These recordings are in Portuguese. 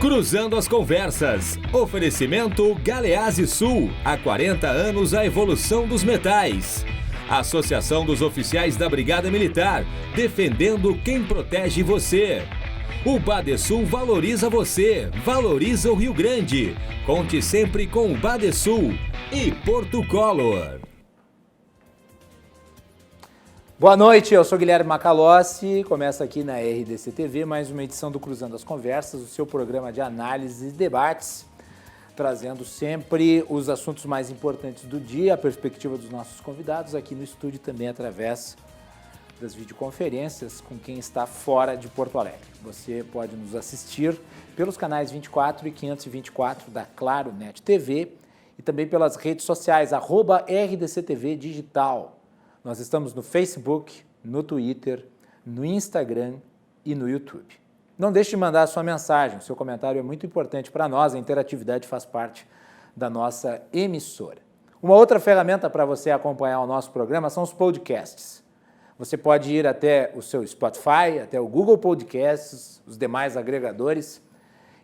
Cruzando as Conversas. Oferecimento Galeazzi Sul. Há 40 anos a evolução dos metais. Associação dos Oficiais da Brigada Militar. Defendendo quem protege você. O Badesul valoriza você. Valoriza o Rio Grande. Conte sempre com o Badesul. E Porto Color. Boa noite, eu sou Guilherme Macalossi, começa aqui na RDC TV mais uma edição do Cruzando as Conversas, o seu programa de análise e debates, trazendo sempre os assuntos mais importantes do dia, a perspectiva dos nossos convidados aqui no estúdio também através das videoconferências com quem está fora de Porto Alegre. Você pode nos assistir pelos canais 24 e 524 da Claro Net TV e também pelas redes sociais, @RDCTV Digital. Nós estamos no Facebook, no Twitter, no Instagram e no YouTube. Não deixe de mandar a sua mensagem, o seu comentário é muito importante para nós, a interatividade faz parte da nossa emissora. Uma outra ferramenta para você acompanhar o nosso programa são os podcasts. Você pode ir até o seu Spotify, até o Google Podcasts, os demais agregadores,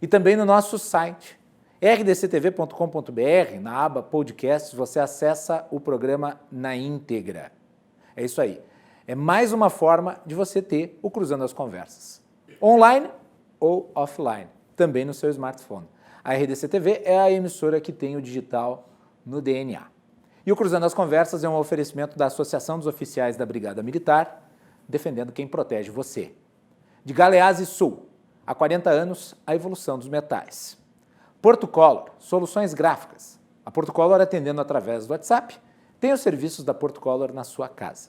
e também no nosso site, rdctv.com.br, na aba Podcasts, você acessa o programa na íntegra. É isso aí. É mais uma forma de você ter o Cruzando as Conversas. Online ou offline, também no seu smartphone. A RDC TV é a emissora que tem o digital no DNA. E o Cruzando as Conversas é um oferecimento da Associação dos Oficiais da Brigada Militar, defendendo quem protege você. De Galeazzi Sul, há 40 anos, a evolução dos metais. Porto Color, soluções gráficas. A Porto Color atendendo através do WhatsApp, tem os serviços da Porto Color na sua casa.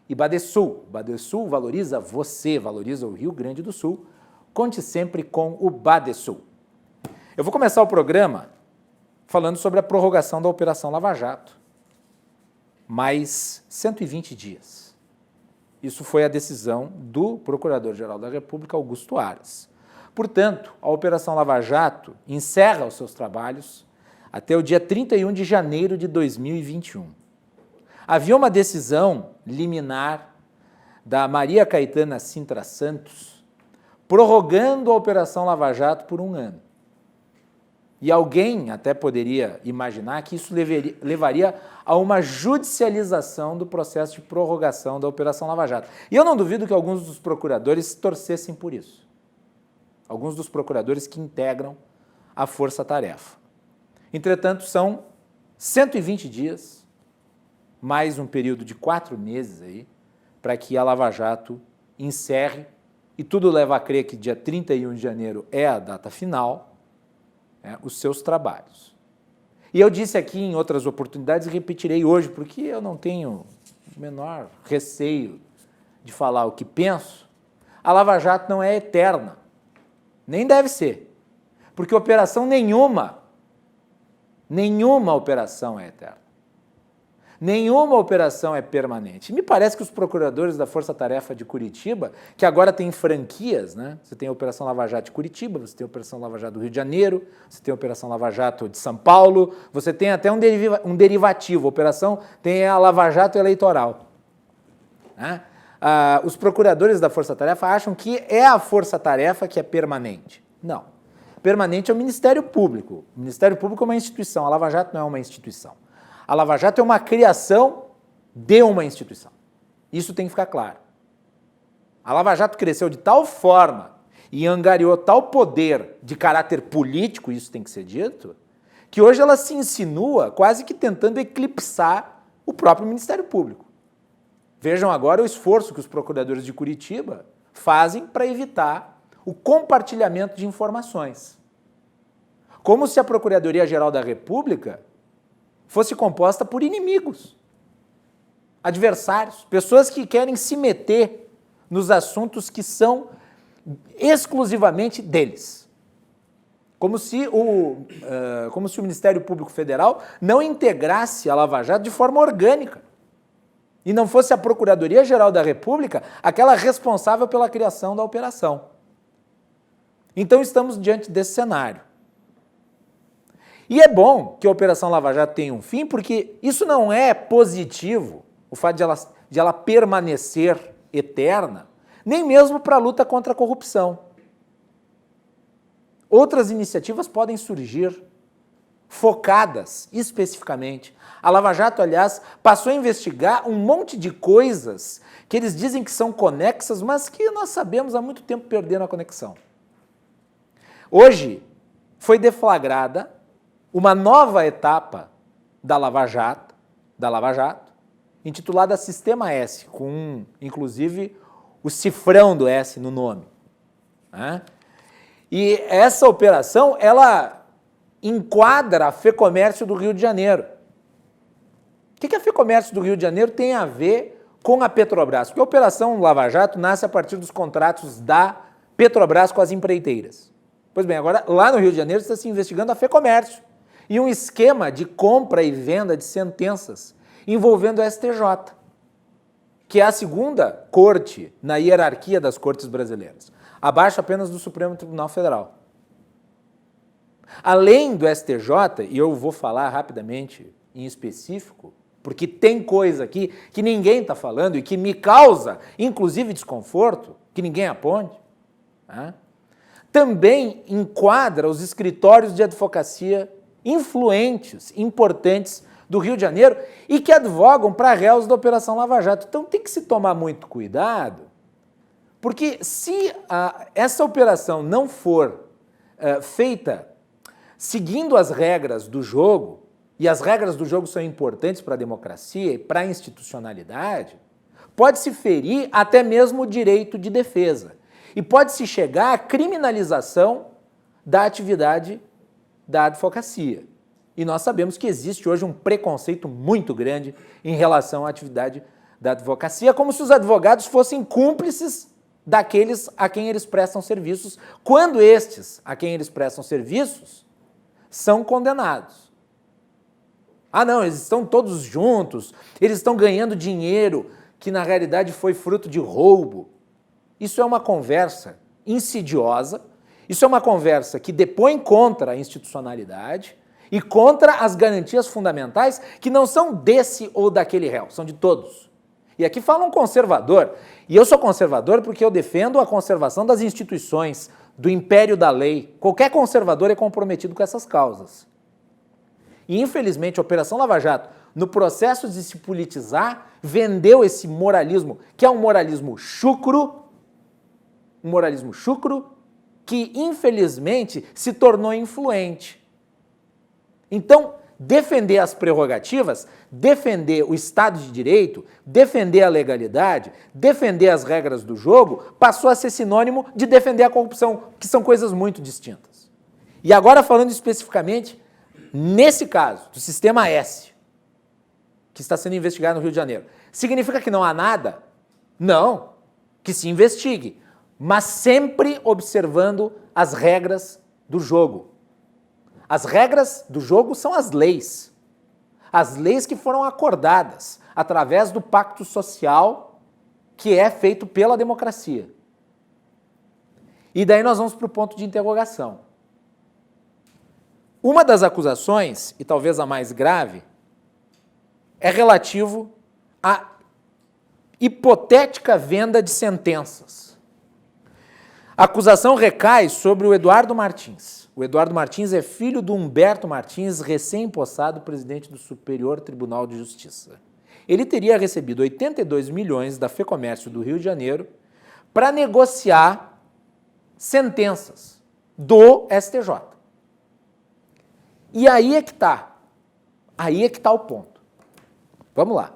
E Badesul, Badesul valoriza você, valoriza o Rio Grande do Sul. Conte sempre com o Badesul. Eu vou começar o programa falando sobre a prorrogação da Operação Lava Jato. Mais 120 dias. Isso foi a decisão do Procurador-Geral da República, Augusto Aras. Portanto, a Operação Lava Jato encerra os seus trabalhos até o dia 31 de janeiro de 2021. Havia uma decisão liminar da Maria Caetana Sintra Santos prorrogando a Operação Lava Jato por 1 ano. E alguém até poderia imaginar que isso levaria a uma judicialização do processo de prorrogação da Operação Lava Jato. E eu não duvido que alguns dos procuradores torcessem por isso. Alguns dos procuradores que integram a força-tarefa. Entretanto, são 120 dias, mais um período de 4 meses aí, para que a Lava Jato encerre, e tudo leva a crer que dia 31 de janeiro é a data final, os seus trabalhos. E eu disse aqui em outras oportunidades e repetirei hoje, porque eu não tenho o menor receio de falar o que penso, a Lava Jato não é eterna, nem deve ser, porque operação nenhuma operação é eterna. Nenhuma operação é permanente. Me parece que os procuradores da Força Tarefa de Curitiba, que agora tem franquias, né? Você tem a Operação Lava Jato de Curitiba, você tem a Operação Lava Jato do Rio de Janeiro, você tem a Operação Lava Jato de São Paulo, você tem até um derivativo, tem a Lava Jato Eleitoral. Né? Os procuradores da Força Tarefa acham que é a Força Tarefa que é permanente. Não. Permanente é o Ministério Público. O Ministério Público é uma instituição, a Lava Jato não é uma instituição. A Lava Jato é uma criação de uma instituição. Isso tem que ficar claro. A Lava Jato cresceu de tal forma e angariou tal poder de caráter político, isso tem que ser dito, que hoje ela se insinua quase que tentando eclipsar o próprio Ministério Público. Vejam agora o esforço que os procuradores de Curitiba fazem para evitar o compartilhamento de informações. Como se a Procuradoria-Geral da República fosse composta por inimigos, adversários, pessoas que querem se meter nos assuntos que são exclusivamente deles. Como se o Ministério Público Federal não integrasse a Lava Jato de forma orgânica e não fosse a Procuradoria-Geral da República aquela responsável pela criação da operação. Então estamos diante desse cenário. E é bom que a Operação Lava Jato tenha um fim, porque isso não é positivo, o fato de ela permanecer eterna, nem mesmo para a luta contra a corrupção. outras iniciativas podem surgir, focadas especificamente. A Lava Jato, aliás, passou a investigar um monte de coisas que eles dizem que são conexas, mas que nós sabemos há muito tempo perderam a conexão. Hoje foi deflagrada uma nova etapa da Lava Jato, intitulada Sistema S, com inclusive o cifrão do S no nome. Né? E essa operação, ela enquadra a FEComércio do Rio de Janeiro. O que a FEComércio do Rio de Janeiro tem a ver com a Petrobras? Porque a Operação Lava Jato nasce a partir dos contratos da Petrobras com as empreiteiras. Pois bem, agora lá no Rio de Janeiro está se investigando a FEComércio e um esquema de compra e venda de sentenças envolvendo o STJ, que é a segunda corte na hierarquia das cortes brasileiras, abaixo apenas do Supremo Tribunal Federal. Além do STJ, e eu vou falar rapidamente em específico, porque tem coisa aqui que ninguém está falando e que me causa, inclusive, desconforto, que ninguém aponte, né? Também enquadra os escritórios de advocacia influentes, importantes do Rio de Janeiro e que advogam para réus da Operação Lava Jato. Então tem que se tomar muito cuidado, porque se essa operação não for feita seguindo as regras do jogo, e as regras do jogo são importantes para a democracia e para a institucionalidade, pode-se ferir até mesmo o direito de defesa. E pode-se chegar à criminalização da atividade da advocacia. E nós sabemos que existe hoje um preconceito muito grande em relação à atividade da advocacia, como se os advogados fossem cúmplices daqueles a quem eles prestam serviços, quando estes a quem eles prestam serviços são condenados. Ah, não, eles estão todos juntos, eles estão ganhando dinheiro que na realidade foi fruto de roubo. Isso é uma conversa insidiosa, isso é uma conversa que depõe contra a institucionalidade e contra as garantias fundamentais que não são desse ou daquele réu, são de todos. E aqui fala um conservador, e eu sou conservador porque eu defendo a conservação das instituições, do império da lei. Qualquer conservador é comprometido com essas causas. E, infelizmente, a Operação Lava Jato, no processo de se politizar, vendeu esse moralismo, que é um moralismo chucro, que, infelizmente, se tornou influente. Então, defender as prerrogativas, defender o Estado de Direito, defender a legalidade, defender as regras do jogo, passou a ser sinônimo de defender a corrupção, que são coisas muito distintas. E agora, falando especificamente, nesse caso, do Sistema S, que está sendo investigado no Rio de Janeiro, significa que não há nada? Não, que se investigue, mas sempre observando as regras do jogo. As regras do jogo são as leis que foram acordadas através do pacto social que é feito pela democracia. E daí nós vamos para o ponto de interrogação. Uma das acusações, e talvez a mais grave, é relativo à hipotética venda de sentenças. A acusação recai sobre o Eduardo Martins. O Eduardo Martins é filho do Humberto Martins, recém-empossado presidente do Superior Tribunal de Justiça. Ele teria recebido 82 milhões da FEComércio do Rio de Janeiro para negociar sentenças do STJ. E aí é que está o ponto. Vamos lá.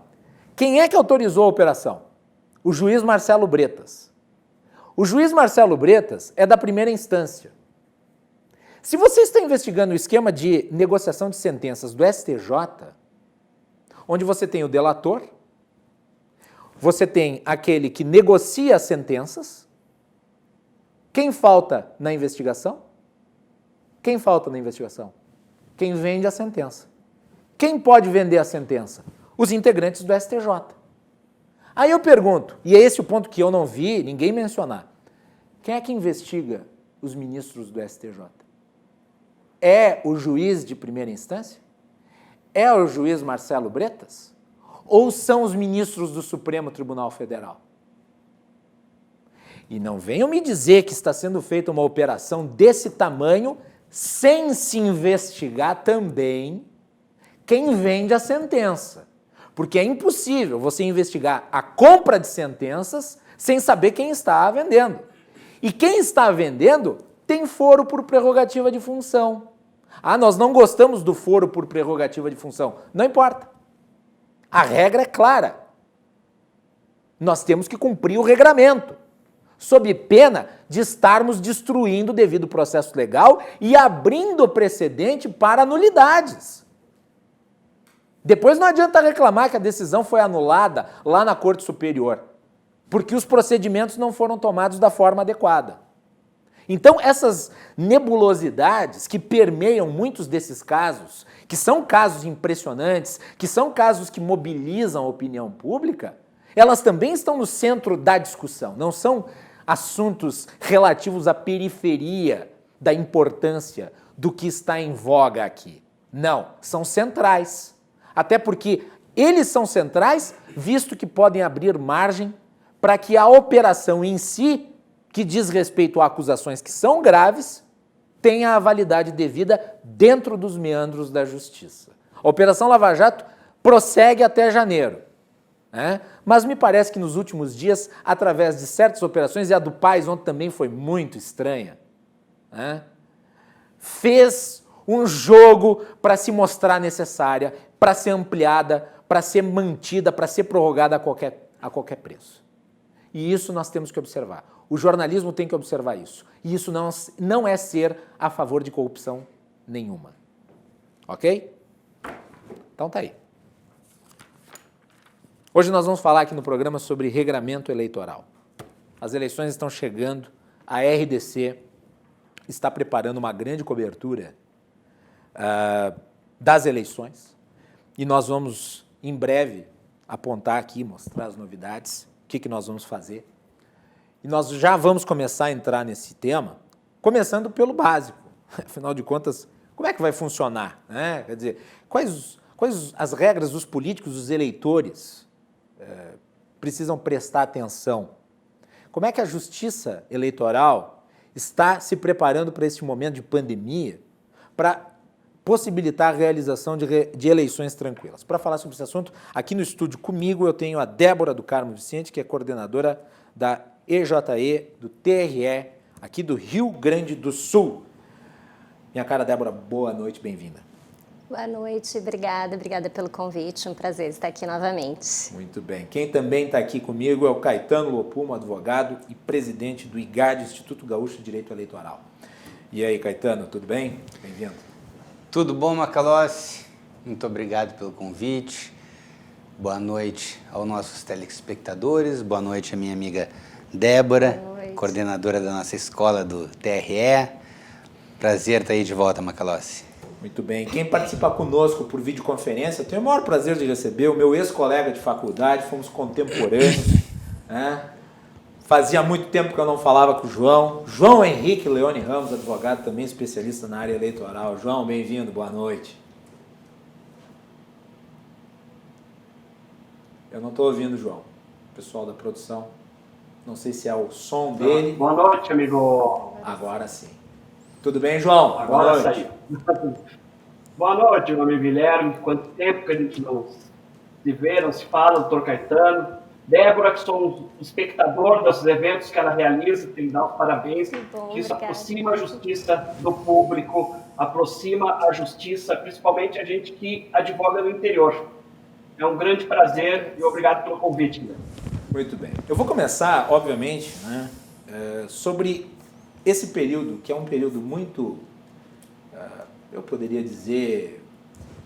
Quem é que autorizou a operação? O juiz Marcelo Bretas. O juiz Marcelo Bretas é da primeira instância. Se você está investigando o esquema de negociação de sentenças do STJ, onde você tem o delator, você tem aquele que negocia as sentenças, quem falta na investigação? Quem falta na investigação? Quem vende a sentença. Quem pode vender a sentença? Os integrantes do STJ. Aí eu pergunto, e é esse o ponto que eu não vi ninguém mencionar, quem é que investiga os ministros do STJ? É o juiz de primeira instância? É o juiz Marcelo Bretas? Ou são os ministros do Supremo Tribunal Federal? E não venham me dizer que está sendo feita uma operação desse tamanho sem se investigar também quem vende a sentença. Porque é impossível você investigar a compra de sentenças sem saber quem está vendendo. E quem está vendendo tem foro por prerrogativa de função. Ah, nós não gostamos do foro por prerrogativa de função. Não importa. A regra é clara. Nós temos que cumprir o regramento, sob pena de estarmos destruindo o devido processo legal e abrindo precedente para nulidades. Depois não adianta reclamar que a decisão foi anulada lá na Corte Superior, porque os procedimentos não foram tomados da forma adequada. Então, essas nebulosidades que permeiam muitos desses casos, que são casos impressionantes, que são casos que mobilizam a opinião pública, elas também estão no centro da discussão, não são assuntos relativos à periferia da importância do que está em voga aqui. Não, são centrais. Até porque eles são centrais, visto que podem abrir margem para que a operação em si, que diz respeito a acusações que são graves, tenha a validade devida dentro dos meandros da justiça. A Operação Lava Jato prossegue até janeiro, né? Mas me parece que nos últimos dias, através de certas operações, e a do Paes ontem também foi muito estranha, né? Fez um jogo para se mostrar necessária, para ser ampliada, para ser mantida, para ser prorrogada a qualquer preço. E isso nós temos que observar. O jornalismo tem que observar isso. E isso não é ser a favor de corrupção nenhuma. Ok? Então tá aí. Hoje nós vamos falar aqui no programa sobre regramento eleitoral. As eleições estão chegando, a RDC está preparando uma grande cobertura das eleições e nós vamos, em breve, apontar aqui, mostrar as novidades, o que nós vamos fazer. E nós já vamos começar a entrar nesse tema, começando pelo básico. Afinal de contas, como é que vai funcionar, né? Quer dizer, quais as regras dos políticos, dos eleitores precisam prestar atenção? Como é que a justiça eleitoral está se preparando para esse momento de pandemia para possibilitar a realização de eleições tranquilas? Para falar sobre esse assunto, aqui no estúdio comigo eu tenho a Débora do Carmo Vicente, que é coordenadora da EJE, do TRE, aqui do Rio Grande do Sul. Minha cara Débora, boa noite, bem-vinda. Boa noite, obrigada pelo convite, um prazer estar aqui novamente. Muito bem. Quem também está aqui comigo é o Caetano Lopumo, advogado e presidente do IGAD, Instituto Gaúcho de Direito Eleitoral. E aí, Caetano, tudo bem? Bem-vindo. Tudo bom, Macalossi? Muito obrigado pelo convite. Boa noite aos nossos telespectadores, boa noite à minha amiga Débora, coordenadora da nossa escola do TRE. Prazer estar aí de volta, Macalossi. Muito bem. Quem participa conosco por videoconferência, eu tenho o maior prazer de receber o meu ex-colega de faculdade, fomos contemporâneos, né? Fazia muito tempo que eu não falava com o João Henrique Leone Ramos, advogado também especialista na área eleitoral. João, bem-vindo, boa noite. Eu não estou ouvindo o João, pessoal da produção. Não sei se é o som dele. Boa noite, amigo. Agora sim. Tudo bem, João? Agora saiu. Boa noite, meu amigo Guilherme. Quanto tempo que a gente não se vê, não se fala, doutor Caetano. Débora, que sou um espectador dos eventos que ela realiza, tem que dar os parabéns. Que bom, que isso obrigada. aproxima a justiça do público, aproxima a justiça, principalmente a gente que advoga no interior. É um grande prazer e obrigado pelo convite, Guilherme. Muito bem. Eu vou começar, obviamente, né, sobre esse período, que é um período muito, eu poderia dizer,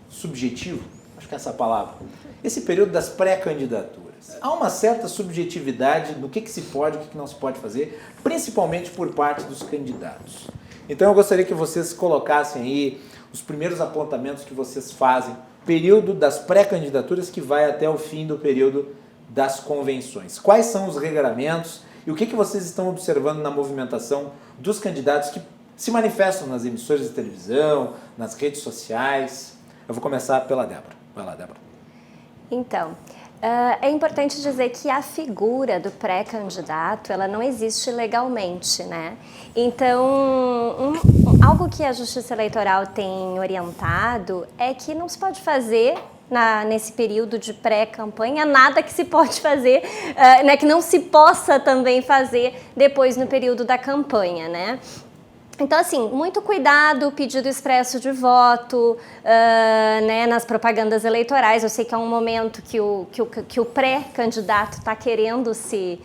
subjetivo, acho que é essa palavra, esse período das pré-candidaturas. Há uma certa subjetividade do que se pode e o que não se pode fazer, principalmente por parte dos candidatos. Então eu gostaria que vocês colocassem aí os primeiros apontamentos que vocês fazem, período das pré-candidaturas que vai até o fim do período das convenções. Quais são os regramentos e o que vocês estão observando na movimentação dos candidatos que se manifestam nas emissoras de televisão, nas redes sociais? Eu vou começar pela Débora. Vai lá, Débora. Então, É importante dizer que a figura do pré-candidato, ela não existe legalmente, né? Então, algo que a Justiça Eleitoral tem orientado é que não se pode fazer nesse período de pré-campanha nada que se pode fazer, né, que não se possa também fazer depois no período da campanha, né? Então, assim, muito cuidado, pedido expresso de voto, né, nas propagandas eleitorais. Eu sei que é um momento que o pré-candidato está querendo se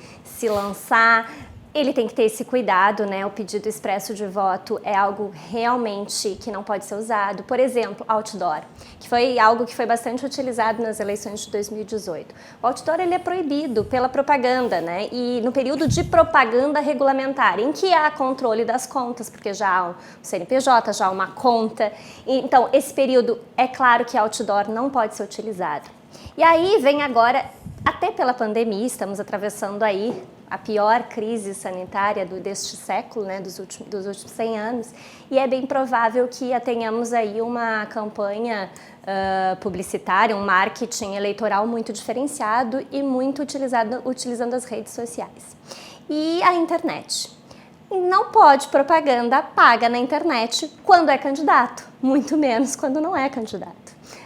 lançar. Ele tem que ter esse cuidado, né? O pedido expresso de voto é algo realmente que não pode ser usado. Por exemplo, outdoor, que foi algo que foi bastante utilizado nas eleições de 2018. O outdoor, ele é proibido pela propaganda, né? E no período de propaganda regulamentar, em que há controle das contas, porque já há um CNPJ, já há uma conta. Então, esse período, é claro que outdoor não pode ser utilizado. E aí vem agora, até pela pandemia, estamos atravessando aí a pior crise sanitária deste século, né, dos últimos 100 anos, e é bem provável que tenhamos aí uma campanha publicitária, um marketing eleitoral muito diferenciado e muito utilizando as redes sociais. E a internet. E não pode propaganda paga na internet quando é candidato, muito menos quando não é candidato.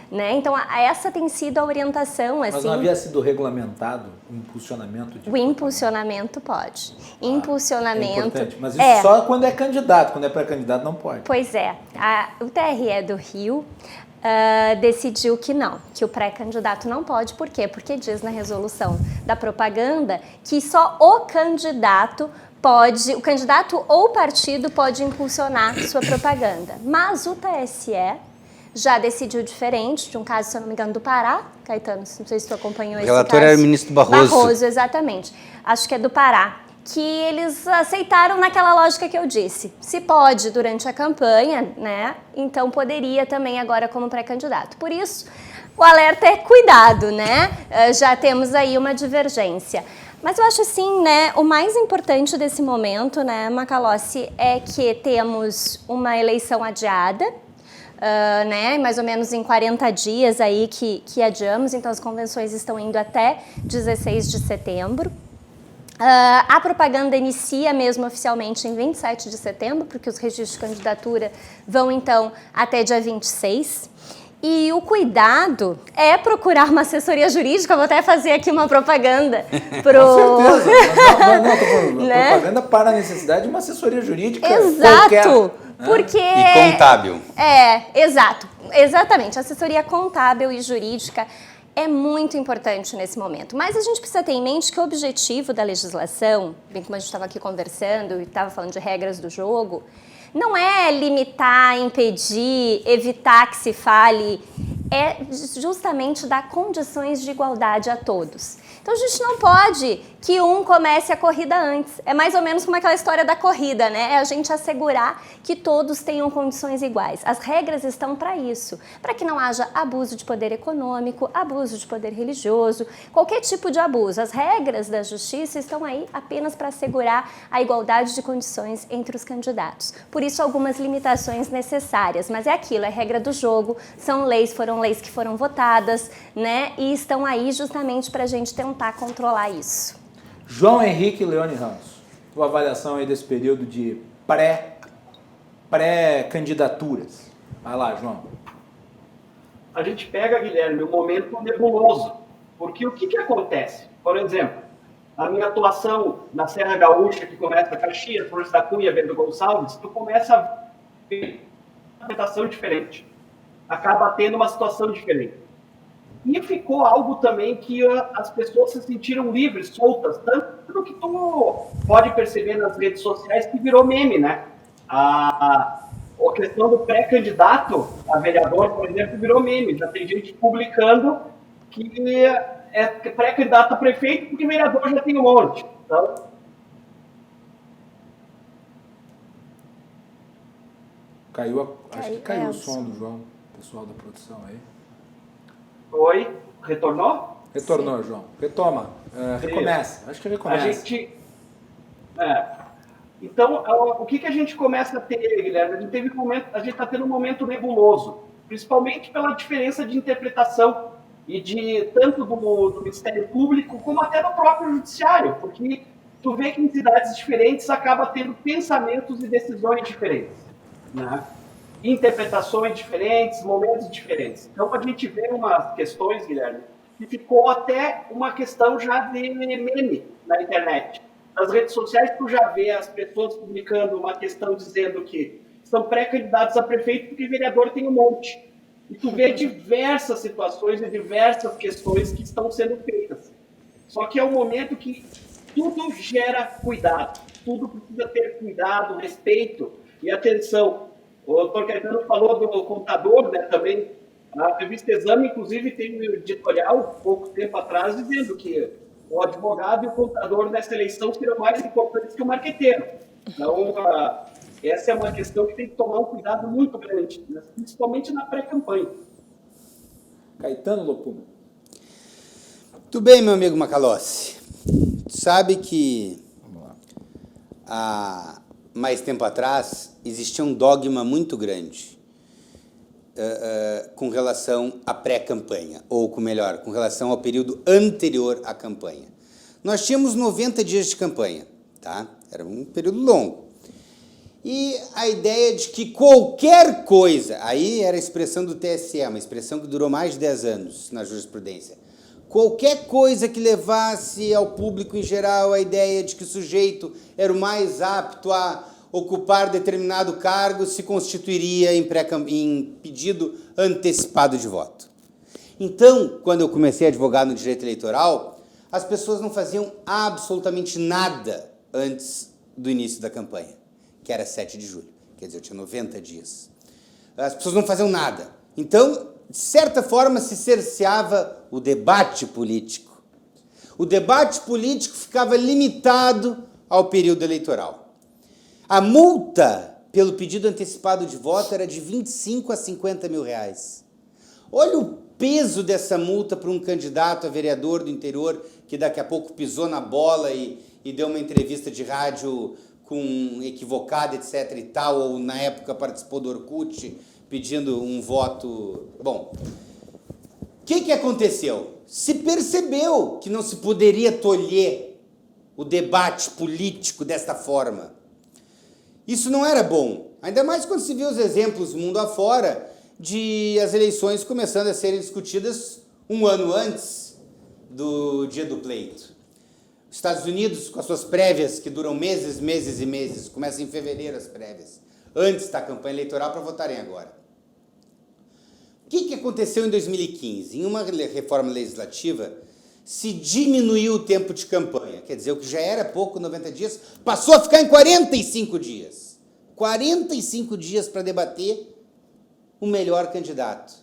Né? Então, essa tem sido a orientação. Mas assim, não havia sido regulamentado o impulsionamento de... O impulsionamento pode. Impulsionamento... É importante, mas isso só quando é candidato, quando é pré-candidato não pode. Pois é. O TRE do Rio decidiu que não, que o pré-candidato não pode. Por quê? Porque diz na resolução da propaganda que só o candidato ou o partido pode impulsionar sua propaganda. Mas o TSE já decidiu diferente, de um caso, se eu não me engano, do Pará. Caetano, não sei se tu acompanhou esse caso. O relator era o ministro Barroso. Barroso, exatamente. Acho que é do Pará. Que eles aceitaram naquela lógica que eu disse. Se pode durante a campanha, né? Então poderia também agora como pré-candidato. Por isso, o alerta é cuidado, né? Já temos aí uma divergência. Mas eu acho assim, né, o mais importante desse momento, né, Macalossi, é que temos uma eleição adiada, né, mais ou menos em 40 dias aí que adiamos, então as convenções estão indo até 16 de setembro. A propaganda inicia mesmo oficialmente em 27 de setembro, porque os registros de candidatura vão então até dia 26. E o cuidado é procurar uma assessoria jurídica, vou até fazer aqui uma propaganda pro... Com certeza, não, tô falando, né? Propaganda para a necessidade de uma assessoria jurídica. Exato, qualquer, porque... E contábil. Exato, exatamente, assessoria contábil e jurídica é muito importante nesse momento. Mas a gente precisa ter em mente que o objetivo da legislação, bem como a gente estava aqui conversando e estava falando de regras do jogo, não é limitar, impedir, evitar que se fale, é justamente dar condições de igualdade a todos. Então a gente não pode que um comece a corrida antes. É mais ou menos como aquela história da corrida, né? É a gente assegurar que todos tenham condições iguais. As regras estão para isso, para que não haja abuso de poder econômico, abuso de poder religioso, qualquer tipo de abuso. As regras da justiça estão aí apenas para assegurar a igualdade de condições entre os candidatos. Por isso, algumas limitações necessárias, mas é aquilo, é regra do jogo, foram leis que foram votadas, né? E estão aí justamente para a gente tentar controlar isso. João Henrique Leone Ramos, tua avaliação aí desse período de pré-candidaturas. Vai lá, João. A gente pega, Guilherme, um momento nebuloso, porque o que acontece? Por exemplo, a minha atuação na Serra Gaúcha, que começa Caxias, Flores da Cunha, Bento Gonçalves, tu começa a ver uma interpretação diferente. Acaba tendo uma situação diferente. E ficou algo também que as pessoas se sentiram livres, soltas, tanto que tu pode perceber nas redes sociais que virou meme, né? A questão do pré-candidato a vereador, por exemplo, virou meme. Já tem gente publicando que é pré-candidato a prefeito porque vereador já tem um monte. Então, Acho que caiu o som do João, pessoal da produção aí. Oi, retornou? Retornou, João. Retoma. Recomeça. Acho que recomeça. Então, o que a gente começa a ter, Guilherme? A gente está tendo um momento nebuloso, principalmente pela diferença de interpretação e de tanto do Ministério Público como até do próprio Judiciário, porque tu vê que em cidades diferentes acaba tendo pensamentos e decisões diferentes, né? Interpretações diferentes, momentos diferentes. Então a gente vê umas questões, Guilherme, que ficou até uma questão já de meme na internet. Nas redes sociais tu já vê as pessoas publicando uma questão dizendo que são pré-candidatos a prefeito porque vereador tem um monte. E tu vê diversas situações e diversas questões que estão sendo feitas. Só que é um momento que tudo gera cuidado, tudo precisa ter cuidado, respeito e atenção. O doutor Caetano falou do contador, né, também. A revista Exame, inclusive, tem um editorial, pouco tempo atrás, dizendo que o advogado e o contador nessa eleição serão mais importantes que o marqueteiro. Então, essa é uma questão que tem que tomar um cuidado muito grande, né, principalmente na pré-campanha. Caetano Lopum. Tudo bem, meu amigo Macalossi. Tu sabe que há mais tempo atrás existia um dogma muito grande com relação à pré-campanha, ou melhor, com relação ao período anterior à campanha. Nós tínhamos 90 dias de campanha, tá? Era um período longo. E a ideia de que qualquer coisa, aí era a expressão do TSE, uma expressão que durou mais de 10 anos na jurisprudência, qualquer coisa que levasse ao público em geral a ideia de que o sujeito era o mais apto a ocupar determinado cargo se constituiria em pedido antecipado de voto. Então, quando eu comecei a advogar no direito eleitoral, as pessoas não faziam absolutamente nada antes do início da campanha, que era 7 de julho. Quer dizer, eu tinha 90 dias. As pessoas não faziam nada. Então, de certa forma, se cerceava o debate político. O debate político ficava limitado ao período eleitoral. A multa pelo pedido antecipado de voto era de 25 a 50 mil reais. Olha o peso dessa multa para um candidato a vereador do interior que daqui a pouco pisou na bola e deu uma entrevista de rádio com equivocada, etc. e tal, ou na época participou do Orkut pedindo um voto. Bom, o que aconteceu? Se percebeu que não se poderia tolher o debate político desta forma. Isso não era bom, ainda mais quando se viu os exemplos mundo afora de as eleições começando a serem discutidas um ano antes do dia do pleito. Os Estados Unidos, com as suas prévias, que duram meses, meses e meses, começam em fevereiro as prévias, antes da campanha eleitoral para votarem agora. O que aconteceu em 2015? Em uma reforma legislativa, se diminuiu o tempo de campanha. Quer dizer, o que já era pouco, 90 dias, passou a ficar em 45 dias. 45 dias para debater o melhor candidato.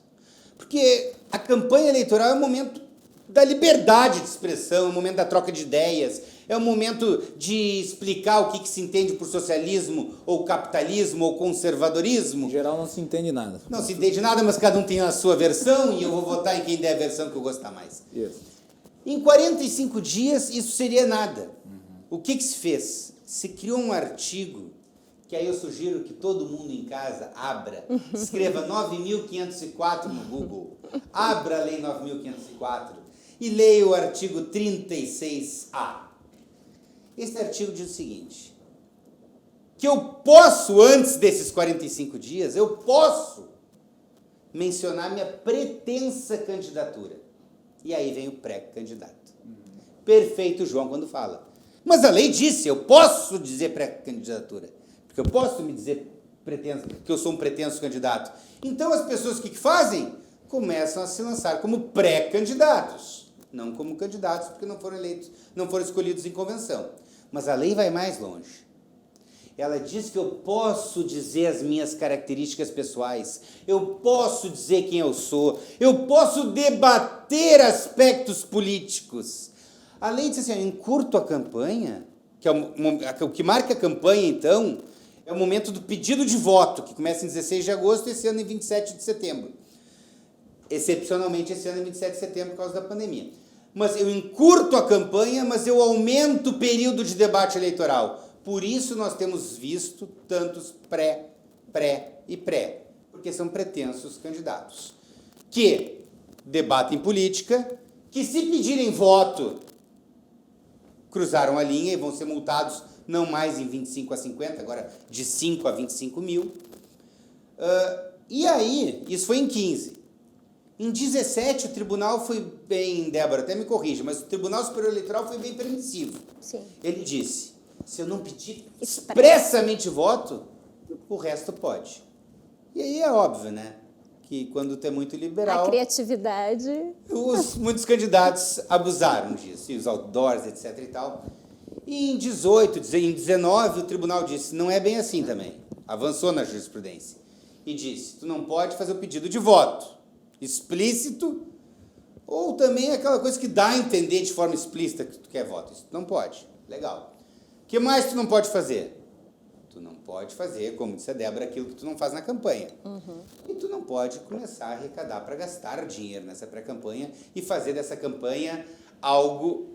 Porque a campanha eleitoral é um momento da liberdade de expressão, é um momento da troca de ideias, é um momento de explicar o que se entende por socialismo, ou capitalismo, ou conservadorismo. Em geral não se entende nada. Não se entende nada, mas cada um tem a sua versão e eu vou votar em quem der a versão que eu gostar mais. Isso. Em 45 dias, isso seria nada. O que se fez? Se criou um artigo, que aí eu sugiro que todo mundo em casa abra, escreva 9.504 no Google, abra a Lei 9.504 e leia o artigo 36A. Esse artigo diz o seguinte, que eu posso, antes desses 45 dias, eu posso mencionar minha pretensa candidatura. E aí vem o pré-candidato. Perfeito, João, quando fala. Mas a lei disse, eu posso dizer pré-candidatura. Porque eu posso me dizer pretenso, que eu sou um pretenso candidato. Então as pessoas que fazem começam a se lançar como pré-candidatos. Não como candidatos, porque não foram eleitos, não foram escolhidos em convenção. Mas a lei vai mais longe. Ela diz que eu posso dizer as minhas características pessoais, eu posso dizer quem eu sou, eu posso debater aspectos políticos. A lei diz assim, eu encurto a campanha, que é o que marca a campanha, então, é o momento do pedido de voto, que começa em 16 de agosto e esse ano em 27 de setembro. Excepcionalmente, esse ano em 27 de setembro, por causa da pandemia. Mas eu encurto a campanha, mas eu aumento o período de debate eleitoral. Por isso nós temos visto tantos pré, porque são pretensos candidatos. Que debatem política, que se pedirem voto, cruzaram a linha e vão ser multados não mais em 25 a 50, agora de 5 a 25 mil. E aí, isso foi em 15. Em 17, o tribunal foi bem, Débora, até me corrija, mas o Tribunal Superior Eleitoral foi bem permissivo. Sim. Ele disse, se eu não pedir expressamente voto, o resto pode. E aí é óbvio, né? Que quando tu é muito liberal... A criatividade... Muitos candidatos abusaram disso, e os outdoors, etc e tal. E em 18, em 19, o tribunal disse, não é bem assim também. Avançou na jurisprudência. E disse, tu não pode fazer o pedido de voto explícito, ou também aquela coisa que dá a entender de forma explícita que tu quer voto. Isso tu não pode. Legal. O que mais tu não pode fazer? Tu não pode fazer, como disse a Débora, aquilo que tu não faz na campanha. E tu não pode começar a arrecadar para gastar dinheiro nessa pré-campanha e fazer dessa campanha algo,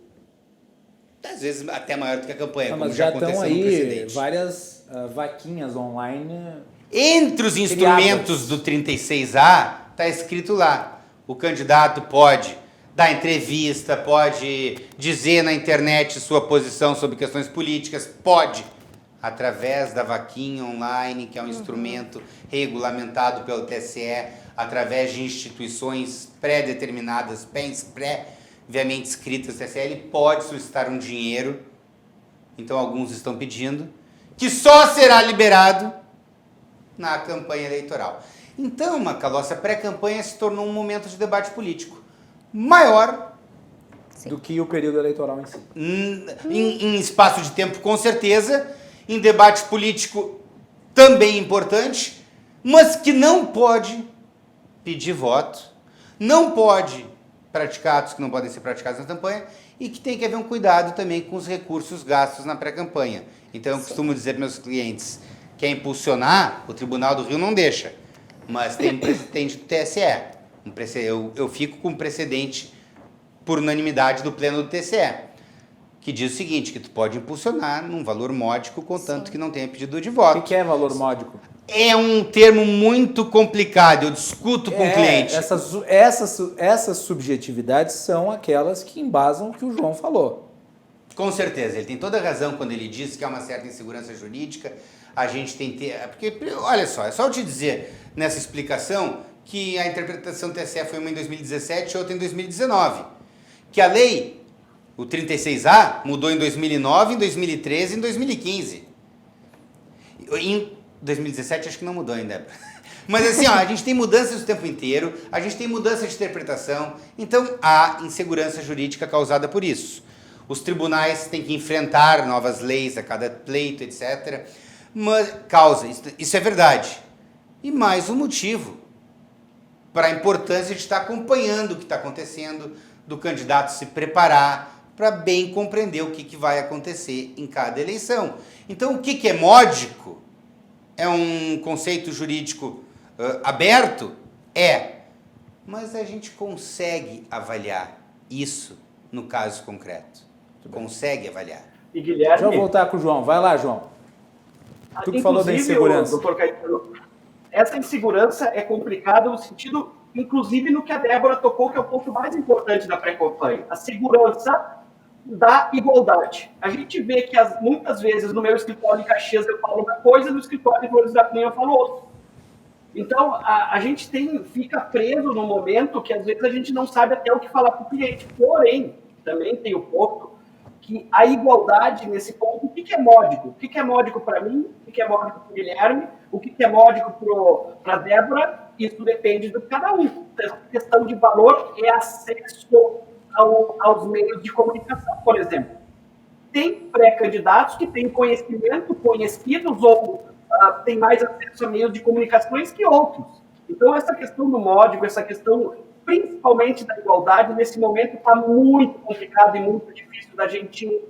às vezes, até maior do que a campanha, como Mas já já aconteceu estão no aí precedente. várias vaquinhas online. Entre os instrumentos do 36A, está escrito lá, o candidato pode dar entrevista, pode dizer na internet sua posição sobre questões políticas, pode, através da vaquinha online, que é um instrumento regulamentado pelo TSE, através de instituições pré-determinadas, previamente escritas do TSE, ele pode solicitar um dinheiro, então alguns estão pedindo, que só será liberado na campanha eleitoral. Então, Macalossi, a pré-campanha se tornou um momento de debate político maior do que o período eleitoral em si. Em espaço de tempo, com certeza, em debate político também importante, mas que não pode pedir voto, não pode praticar atos que não podem ser praticados na campanha e que tem que haver um cuidado também com os recursos gastos na pré-campanha. Então, eu costumo dizer para meus clientes, quer impulsionar, o Tribunal do Rio não deixa, mas tem um precedente do TSE. Eu fico com um precedente por unanimidade do Pleno do TSE, que diz o seguinte, que tu pode impulsionar num valor módico, contanto que não tenha pedido de voto. O que é valor módico? É um termo muito complicado, eu discuto com o cliente. Essas subjetividades são aquelas que embasam o que o João falou. Com certeza, ele tem toda a razão quando ele diz que há uma certa insegurança jurídica. A gente tem que ter... Porque, olha só, é só eu te dizer nessa explicação que a interpretação do TSE foi uma em 2017 e outra em 2019. Que a lei, o 36A, mudou em 2009, em 2013 e em 2015. Em 2017 acho que não mudou ainda. Mas assim, ó, a gente tem mudanças o tempo inteiro, a gente tem mudança de interpretação, então há insegurança jurídica causada por isso. Os tribunais têm que enfrentar novas leis a cada pleito, etc. Mas causa, isso é verdade. E mais um motivo para a importância de estar acompanhando o que está acontecendo, do candidato se preparar para bem compreender o que vai acontecer em cada eleição. Então, o que é módico? É um conceito jurídico aberto? Mas a gente consegue avaliar isso no caso concreto. Consegue avaliar. E Guilherme... Deixa eu voltar com o João. Vai lá, João. Tu que falou da insegurança. Doutor Caetano, essa insegurança é complicada no sentido, inclusive no que a Débora tocou, que é o ponto mais importante da pré-campanha. A segurança da igualdade. A gente vê que muitas vezes no meu escritório em Caxias eu falo uma coisa, no escritório de Flores da Cunha eu falo outra. Então, a gente fica preso no momento que às vezes a gente não sabe até o que falar para o cliente. Porém, também tem o ponto que a igualdade nesse ponto, o que é módico? O que é módico para mim? O que é módico para o Guilherme? O que é módico para a Débora? Isso depende de cada um. A questão de valor é acesso aos meios de comunicação, por exemplo. Tem pré-candidatos que têm conhecimento, conhecidos ou têm mais acesso a meios de comunicações que outros. Então, essa questão do módico, essa questão principalmente da igualdade, nesse momento está muito complicado e muito difícil da gente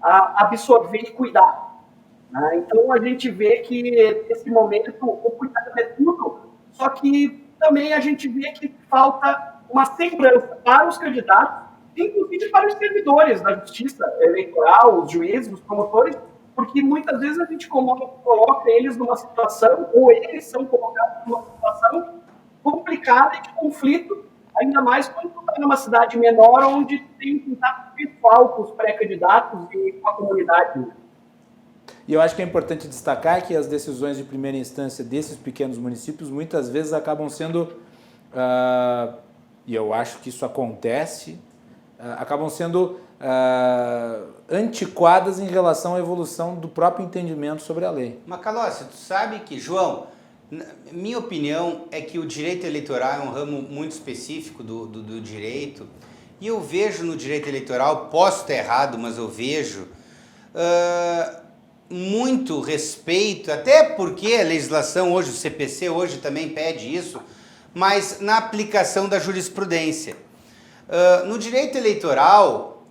absorver e cuidar. Né? Então, a gente vê que, nesse momento, o cuidado é tudo, só que também a gente vê que falta uma segurança para os candidatos, inclusive para os servidores da justiça eleitoral, os juízes, os promotores, porque muitas vezes a gente coloca eles numa situação, ou eles são colocados numa situação complicada e de conflito, Ainda mais quando tu está numa cidade menor, onde tem um contato pessoal com os pré-candidatos e com a comunidade. E eu acho que é importante destacar que as decisões de primeira instância desses pequenos municípios muitas vezes acabam sendo, e eu acho que isso acontece, acabam sendo antiquadas em relação à evolução do próprio entendimento sobre a lei. Macalossi, tu sabe que, João, minha opinião é que o direito eleitoral é um ramo muito específico do direito, e eu vejo no direito eleitoral, posso estar errado, mas eu vejo muito respeito, até porque a legislação hoje, o CPC hoje também pede isso, mas na aplicação da jurisprudência. No direito eleitoral,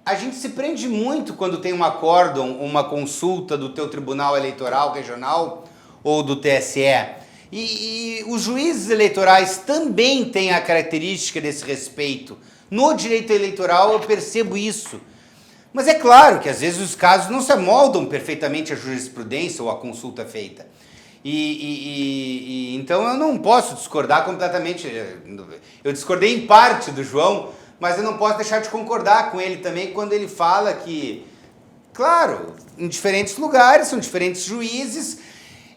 a gente se prende muito quando tem um acórdão, uma consulta do teu tribunal eleitoral regional ou do TSE. E os juízes eleitorais também têm a característica desse respeito. No direito eleitoral eu percebo isso. Mas é claro que às vezes os casos não se amoldam perfeitamente à jurisprudência ou à consulta feita. Então eu não posso discordar completamente. Eu discordei em parte do João, mas eu não posso deixar de concordar com ele também quando ele fala que, claro, em diferentes lugares, são diferentes juízes,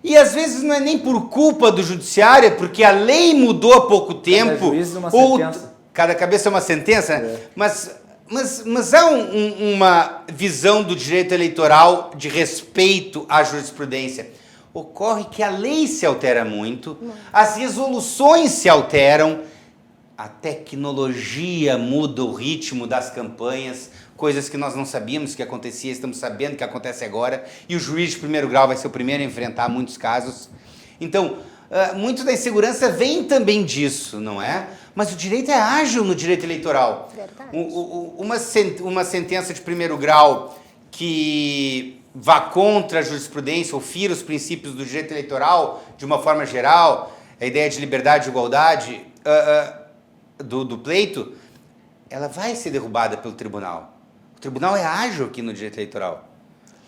e às vezes não é nem por culpa do judiciário, é porque a lei mudou há pouco tempo. Cada juiz é uma sentença. Cada cabeça é uma sentença, mas há uma visão do direito eleitoral de respeito à jurisprudência. Ocorre que a lei se altera muito, as resoluções se alteram, a tecnologia muda o ritmo das campanhas, coisas que nós não sabíamos que acontecia, estamos sabendo que acontece agora, e o juiz de primeiro grau vai ser o primeiro a enfrentar muitos casos. Então, muito da insegurança vem também disso, não é? Mas o direito é ágil no direito eleitoral. Verdade. Uma sentença de primeiro grau que vá contra a jurisprudência ou fira os princípios do direito eleitoral, de uma forma geral, a ideia de liberdade e igualdade do pleito, ela vai ser derrubada pelo tribunal. O tribunal é ágil aqui no direito eleitoral.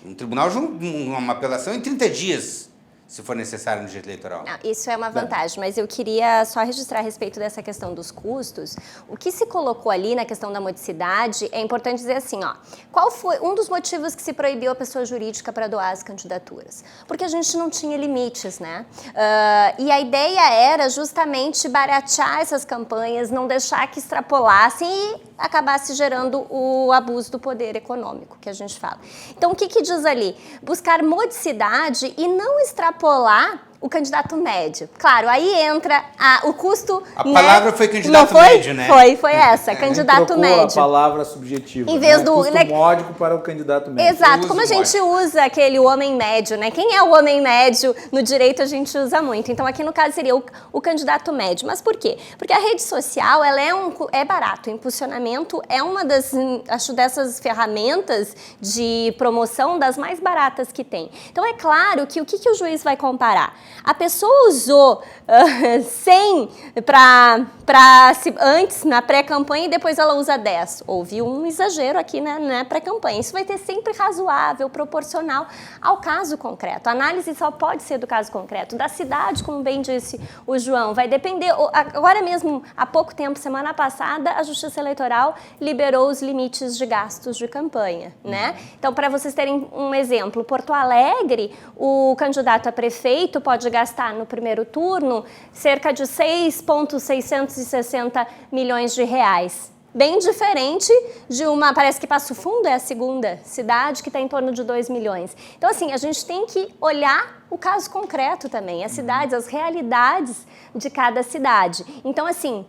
Um tribunal de uma apelação em 30 dias, se for necessário no direito eleitoral. Não, isso é uma vantagem, mas eu queria só registrar a respeito dessa questão dos custos. O que se colocou ali na questão da modicidade, é importante dizer assim, ó, qual foi um dos motivos que se proibiu a pessoa jurídica para doar as candidaturas? Porque a gente não tinha limites, né? E a ideia era justamente baratear essas campanhas, não deixar que extrapolassem e acabasse gerando o abuso do poder econômico, que a gente fala. Então, o que diz ali? Buscar modicidade e não extrapolar o candidato médio. Claro, aí entra o custo... A palavra foi candidato médio, né? Foi essa, candidato médio. A palavra subjetiva. Em vez do custo módico para o candidato médio. Exato, como a gente usa aquele homem médio, né? Quem é o homem médio no direito a gente usa muito. Então aqui no caso seria o candidato médio. Mas por quê? Porque a rede social, ela é barato. O impulsionamento é uma dessas ferramentas de promoção das mais baratas que tem. Então é claro que o que o juiz vai comparar? A pessoa usou 100 antes, na pré-campanha, e depois ela usa 10. Houve um exagero aqui na pré-campanha. Isso vai ter sempre razoável, proporcional ao caso concreto. A análise só pode ser do caso concreto. Da cidade, como bem disse o João, vai depender. Agora mesmo, há pouco tempo, semana passada, a Justiça Eleitoral liberou os limites de gastos de campanha, né? Então, para vocês terem um exemplo, Porto Alegre, o candidato a prefeito pode gastar no primeiro turno cerca de 6,660 milhões de reais. Bem diferente de parece que Passo Fundo é a segunda cidade que está em torno de 2 milhões. Então, assim, a gente tem que olhar o caso concreto também, as cidades, as realidades de cada cidade. Então, assim,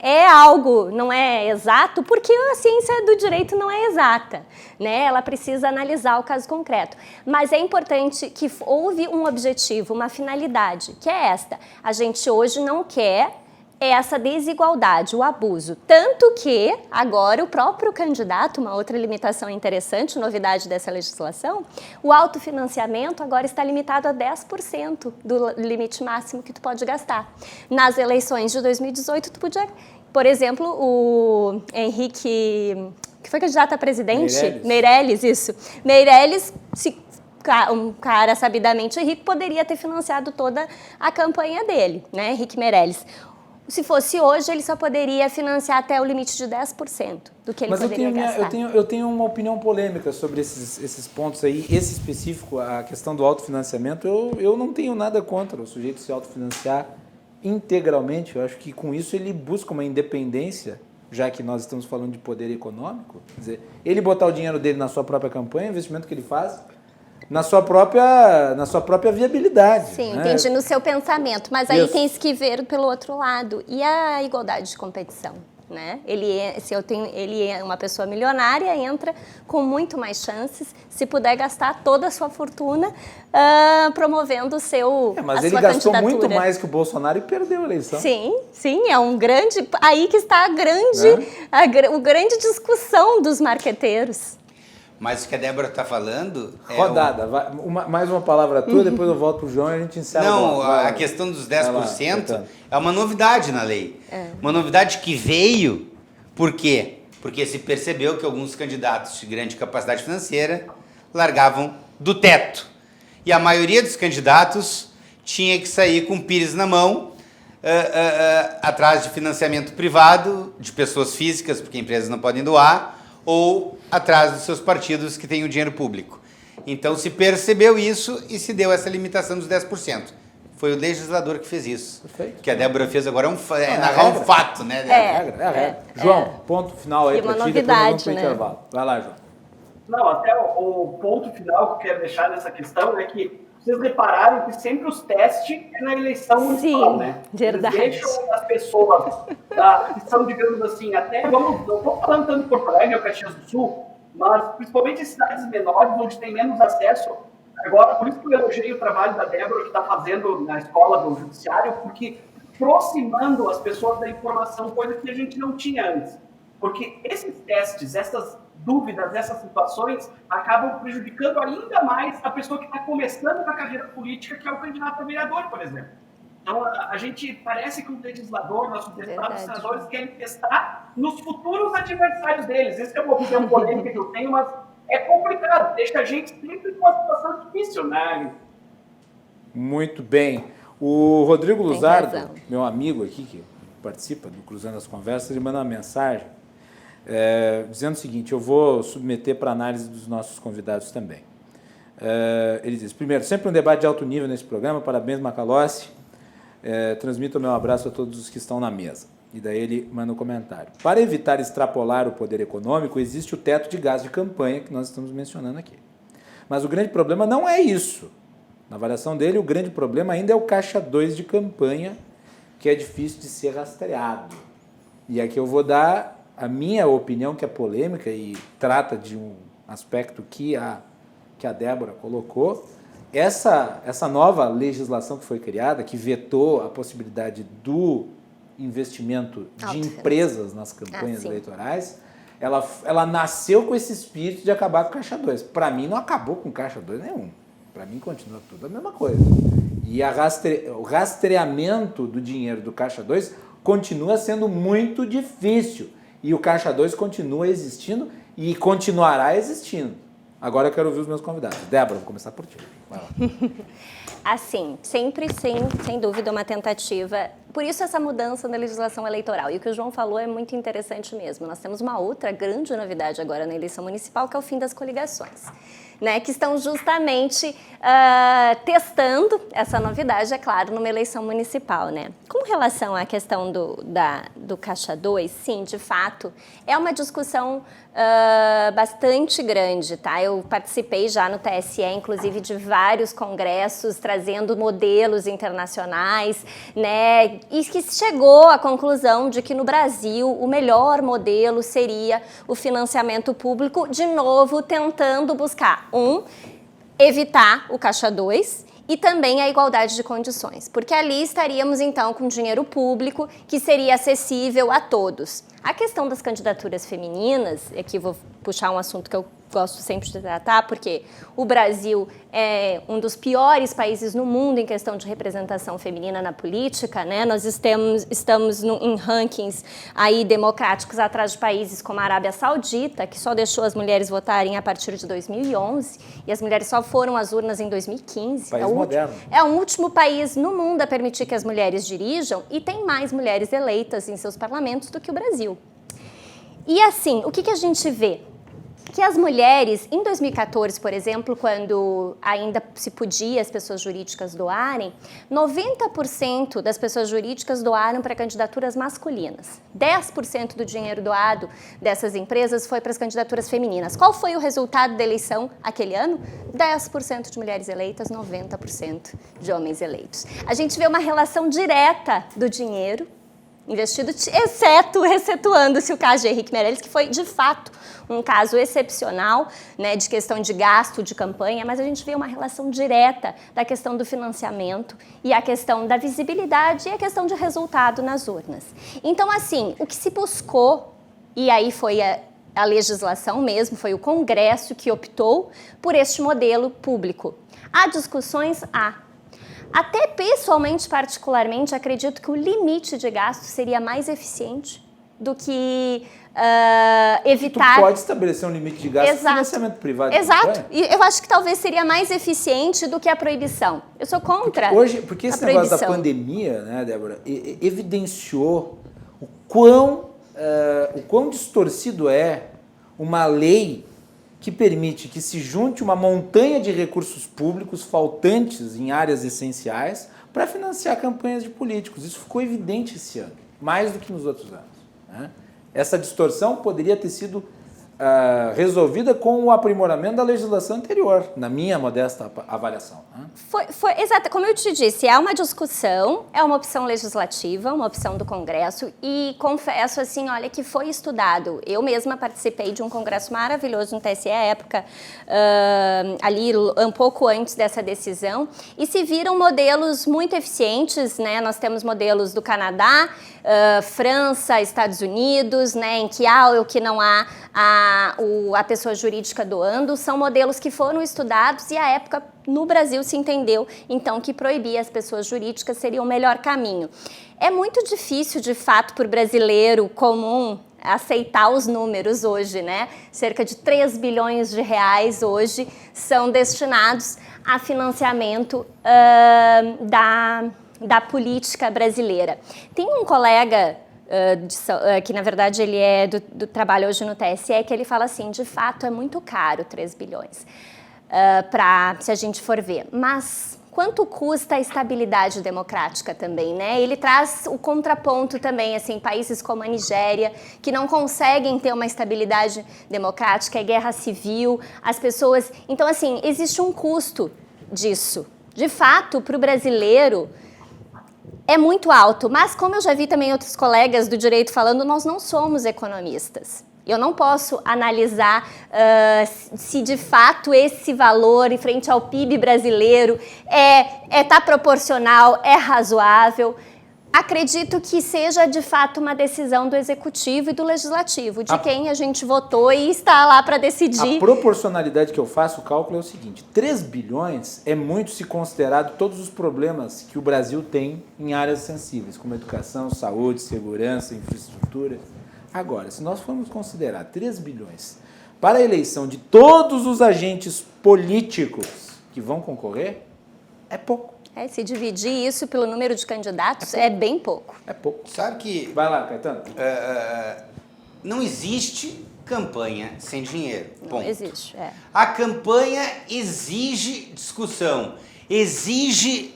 é algo, não é exato, porque a ciência do direito não é exata, né? Ela precisa analisar o caso concreto. Mas é importante que houve um objetivo, uma finalidade, que é esta. A gente hoje não quer essa desigualdade, o abuso. Tanto que, agora, o próprio candidato, uma outra limitação interessante, novidade dessa legislação, o autofinanciamento agora está limitado a 10% do limite máximo que tu pode gastar. Nas eleições de 2018, tu podia, por exemplo, o Henrique, que foi candidato a presidente? Meirelles, isso. Meirelles, um cara sabidamente rico, poderia ter financiado toda a campanha dele, né, Henrique Meirelles. Se fosse hoje, ele só poderia financiar até o limite de 10% do que ele poderia gastar. Eu tenho uma opinião polêmica sobre esses pontos aí. Esse específico, a questão do autofinanciamento, eu não tenho nada contra o sujeito se autofinanciar integralmente. Eu acho que com isso ele busca uma independência, já que nós estamos falando de poder econômico. Quer dizer, ele botar o dinheiro dele na sua própria campanha, o investimento que ele faz, na sua própria viabilidade. Sim, né? entendi no seu pensamento, mas aí Isso. tem que ver pelo outro lado. E a igualdade de competição, né? Ele é uma pessoa milionária, entra com muito mais chances se puder gastar toda a sua fortuna promovendo Mas a ele sua gastou candidatura. muito mais que o Bolsonaro e perdeu a eleição. Sim, é um grande... Aí que está a grande discussão dos marqueteiros. Mas o que a Débora está falando... Rodada. Mais uma palavra tua, depois eu volto pro João e a gente encerra. Não, a questão dos 10% é uma novidade na lei. Uma novidade que veio, por quê? Porque se percebeu que alguns candidatos de grande capacidade financeira largavam do teto. E a maioria dos candidatos tinha que sair com o pires na mão, atrás de financiamento privado, de pessoas físicas, porque empresas não podem doar, ou atrás dos seus partidos que têm o dinheiro público. Então se percebeu isso e se deu essa limitação dos 10%. Foi o legislador que fez isso. Perfeito. O que a Débora fez agora é narrar um fato, né, Débora? É a regra. João, ponto final aí para ti, depois nós vamos pro intervalo. Vai lá, João. Não, até o ponto final que eu quero deixar nessa questão é que vocês repararam que sempre os testes é na eleição municipal, né? Verdade. Eles deixam as pessoas que são, digamos assim, até, não estou falando tanto de Porto Alegre ou Caxias do Sul, mas principalmente em cidades menores, onde tem menos acesso. Agora, por isso que eu elogiei o trabalho da Débora, que está fazendo na escola do judiciário, porque aproximando as pessoas da informação, coisa que a gente não tinha antes. Porque esses testes, essas dúvidas, essas situações, acabam prejudicando ainda mais a pessoa que está começando na carreira política, que é o candidato a vereador, por exemplo. Então, a gente parece que o legislador, nossos deputados e senadores querem testar nos futuros adversários deles. Essa é uma visão polêmica que eu tenho, mas é complicado, deixa a gente sempre numa situação difícil, né? Muito bem. O Rodrigo Luzardo, meu amigo aqui, que participa do Cruzando as Conversas, ele manda uma mensagem dizendo o seguinte: eu vou submeter para análise dos nossos convidados também. Ele diz: primeiro, sempre um debate de alto nível nesse programa, parabéns, Macalossi, transmito o meu abraço a todos os que estão na mesa. E daí ele manda um comentário: para evitar extrapolar o poder econômico, existe o teto de gasto de campanha que nós estamos mencionando aqui. Mas o grande problema não é isso. Na avaliação dele, o grande problema ainda é o caixa 2 de campanha, que é difícil de ser rastreado. E aqui eu vou dar a minha opinião, que é polêmica e trata de um aspecto que a Débora colocou. Essa nova legislação que foi criada, que vetou a possibilidade do investimento de empresas nas campanhas eleitorais, ela nasceu com esse espírito de acabar com o caixa 2. Para mim, não acabou com o caixa 2 nenhum. Para mim, continua tudo a mesma coisa. E o rastreamento do dinheiro do caixa 2 continua sendo muito difícil. E o caixa 2 continua existindo e continuará existindo. Agora eu quero ouvir os meus convidados. Débora, vou começar por ti. Vai lá. Assim, sempre, sem dúvida, uma tentativa. Por isso essa mudança na legislação eleitoral. E o que o João falou é muito interessante mesmo. Nós temos uma outra grande novidade agora na eleição municipal, que é o fim das coligações, né, que estão justamente testando essa novidade, é claro, numa eleição municipal, né? Com relação à questão do Caixa 2, sim, de fato, é uma discussão bastante grande, tá? Eu participei já no TSE, inclusive, de vários congressos, trazendo modelos internacionais, né? E que chegou à conclusão de que no Brasil o melhor modelo seria o financiamento público, de novo tentando buscar evitar o Caixa 2 e também a igualdade de condições, porque ali estaríamos então com dinheiro público que seria acessível a todos. A questão das candidaturas femininas, aqui vou puxar um assunto que eu gosto sempre de tratar, porque o Brasil é um dos piores países no mundo em questão de representação feminina na política, né? Nós estamos em rankings aí democráticos atrás de países como a Arábia Saudita, que só deixou as mulheres votarem a partir de 2011, e as mulheres só foram às urnas em 2015. País moderno. É o último país no mundo a permitir que as mulheres dirijam, e tem mais mulheres eleitas em seus parlamentos do que o Brasil. E assim, o que a gente vê? Que as mulheres, em 2014, por exemplo, quando ainda se podia as pessoas jurídicas doarem, 90% das pessoas jurídicas doaram para candidaturas masculinas. 10% do dinheiro doado dessas empresas foi para as candidaturas femininas. Qual foi o resultado da eleição aquele ano? 10% de mulheres eleitas, 90% de homens eleitos. A gente vê uma relação direta do dinheiro investido, excetuando-se o caso de Henrique Meirelles, que foi, de fato, um caso excepcional, né, de questão de gasto de campanha, mas a gente vê uma relação direta da questão do financiamento e a questão da visibilidade e a questão de resultado nas urnas. Então, assim, o que se buscou, e aí foi a legislação mesmo, foi o Congresso que optou por este modelo público. Há discussões? Há. Até pessoalmente, particularmente, acredito que o limite de gasto seria mais eficiente do que evitar... Tu pode estabelecer um limite de gasto no financiamento privado. Exato. E eu acho que talvez seria mais eficiente do que a proibição. Eu sou contra porque esse negócio da pandemia, né, Débora, evidenciou o quão distorcido é uma lei que permite que se junte uma montanha de recursos públicos faltantes em áreas essenciais para financiar campanhas de políticos. Isso ficou evidente esse ano, mais do que nos outros anos, né? Essa distorção poderia ter sido resolvida com o aprimoramento da legislação anterior, na minha modesta avaliação, né? Foi exato, como eu te disse, é uma discussão, é uma opção legislativa, uma opção do Congresso, e confesso assim, olha, que foi estudado. Eu mesma participei de um congresso maravilhoso no TSE, à época, ali um pouco antes dessa decisão, e se viram modelos muito eficientes, né? Nós temos modelos do Canadá, França, Estados Unidos, né, em que há ou que não há a pessoa jurídica doando, são modelos que foram estudados e, à época, no Brasil se entendeu, então, que proibir as pessoas jurídicas seria o melhor caminho. É muito difícil, de fato, para o brasileiro comum aceitar os números hoje, né? Cerca de 3 bilhões de reais hoje são destinados a financiamento da política brasileira. Tem um colega que na verdade ele é do trabalho hoje no TSE, que ele fala assim, de fato é muito caro 3 bilhões, se a gente for ver, mas quanto custa a estabilidade democrática também, né? Ele traz o contraponto também, assim, países como a Nigéria, que não conseguem ter uma estabilidade democrática, é guerra civil, as pessoas... Então, assim, existe um custo disso. De fato, para o brasileiro, é muito alto, mas como eu já vi também outros colegas do direito falando, nós não somos economistas. Eu não posso analisar se de fato esse valor em frente ao PIB brasileiro tá proporcional, é razoável. Acredito que seja de fato uma decisão do Executivo e do Legislativo, de quem a gente votou e está lá para decidir. A proporcionalidade que eu faço o cálculo é o seguinte, 3 bilhões é muito se considerado todos os problemas que o Brasil tem em áreas sensíveis, como educação, saúde, segurança, infraestrutura. Agora, se nós formos considerar 3 bilhões para a eleição de todos os agentes políticos que vão concorrer, é pouco. Se dividir isso pelo número de candidatos, é bem pouco. É pouco. Sabe que... Vai lá, Caetano. Não existe campanha sem dinheiro. Não existe, A campanha exige discussão, exige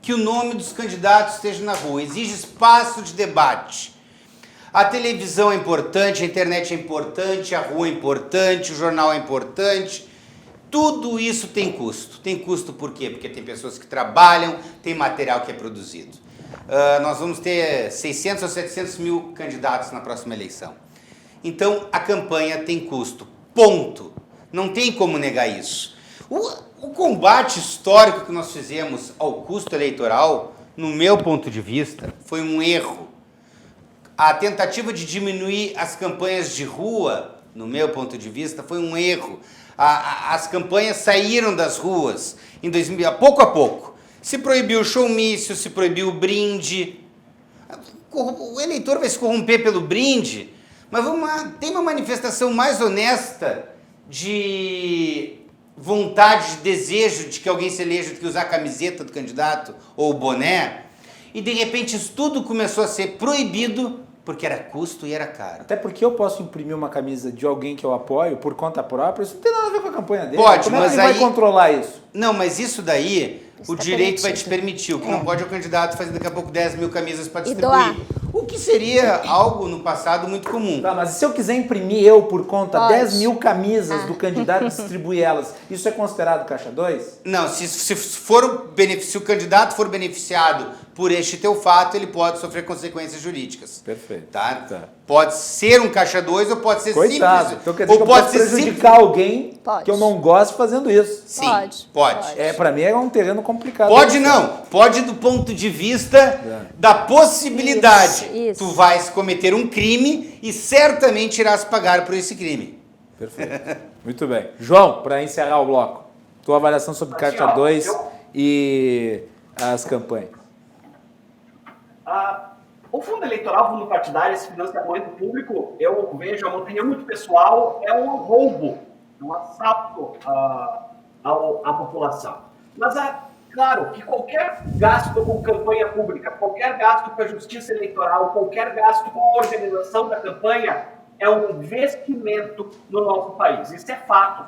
que o nome dos candidatos esteja na rua, exige espaço de debate. A televisão é importante, a internet é importante, a rua é importante, o jornal é importante. Tudo isso tem custo. Tem custo por quê? Porque tem pessoas que trabalham, tem material que é produzido. Nós vamos ter 600 ou 700 mil candidatos na próxima eleição. Então, a campanha tem custo. Ponto. Não tem como negar isso. O combate histórico que nós fizemos ao custo eleitoral, no meu ponto de vista, foi um erro. A tentativa de diminuir as campanhas de rua no meu ponto de vista, foi um erro. As campanhas saíram das ruas em 2000, pouco a pouco. Se proibiu o showmício, se proibiu o brinde. O eleitor vai se corromper pelo brinde, mas tem uma manifestação mais honesta de vontade, de desejo de que alguém se eleja do que usar a camiseta do candidato ou o boné. E de repente isso tudo começou a ser proibido porque era custo e era caro. Até porque eu posso imprimir uma camisa de alguém que eu apoio por conta própria, isso não tem nada a ver com a campanha dele. Pode, Como mas é que ele aí... vai controlar isso? Não, mas isso daí, Isso o tá direito vai te permitido. permitir. O que não pode é o candidato fazer daqui a pouco 10 mil camisas para E distribuir. doar. O que seria algo no passado muito comum. Tá, mas se eu quiser imprimir eu por conta Pode. 10 mil camisas do candidato e distribuir elas, isso é considerado caixa 2? Não, se o candidato for beneficiado por este teu fato, ele pode sofrer consequências jurídicas. Perfeito. Tá? Pode ser um caixa 2 ou pode ser Coitado. simples. Então quer dizer ou que eu posso prejudicar alguém Pode. que eu não gosto fazendo isso. Sim, Pode. pode. É, pra mim é um terreno complicado. Pode não, pode do ponto de vista da possibilidade. Isso. Tu vais cometer um crime e certamente irás pagar por esse crime. Perfeito. Muito bem. João, para encerrar o bloco, tua avaliação sobre caixa 2 e as campanhas. O fundo eleitoral, fundo partidário, esse financiamento público, eu vejo, a minha opinião muito pessoal, é um roubo, um assalto à população. Mas, claro, que qualquer gasto com campanha pública, qualquer gasto com a justiça eleitoral, qualquer gasto com a organização da campanha é um investimento no nosso país. Isso é fato.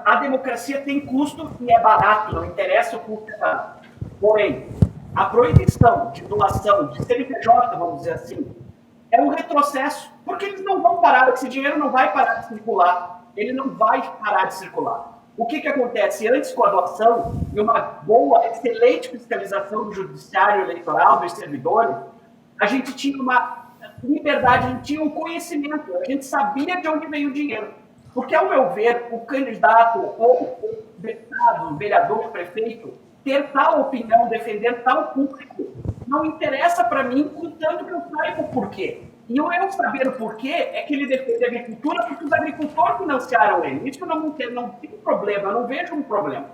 A democracia tem custo e é barato, não interessa o custo. Porém, a proibição de doação de CNPJ, vamos dizer assim, é um retrocesso, porque eles não vão parar, esse dinheiro não vai parar de circular, ele não vai parar de circular. O que acontece? Antes, com a doação e uma boa, excelente fiscalização do judiciário eleitoral, dos servidores, a gente tinha uma liberdade, a gente tinha um conhecimento, a gente sabia de onde veio o dinheiro. Porque, ao meu ver, o candidato ou o deputado, o vereador, o prefeito, ter tal opinião, defender tal público, não interessa para mim, contanto que eu saiba o porquê. E eu saber o porquê é que ele defende a agricultura porque os agricultores financiaram ele. Isso não tem problema, eu não vejo um problema.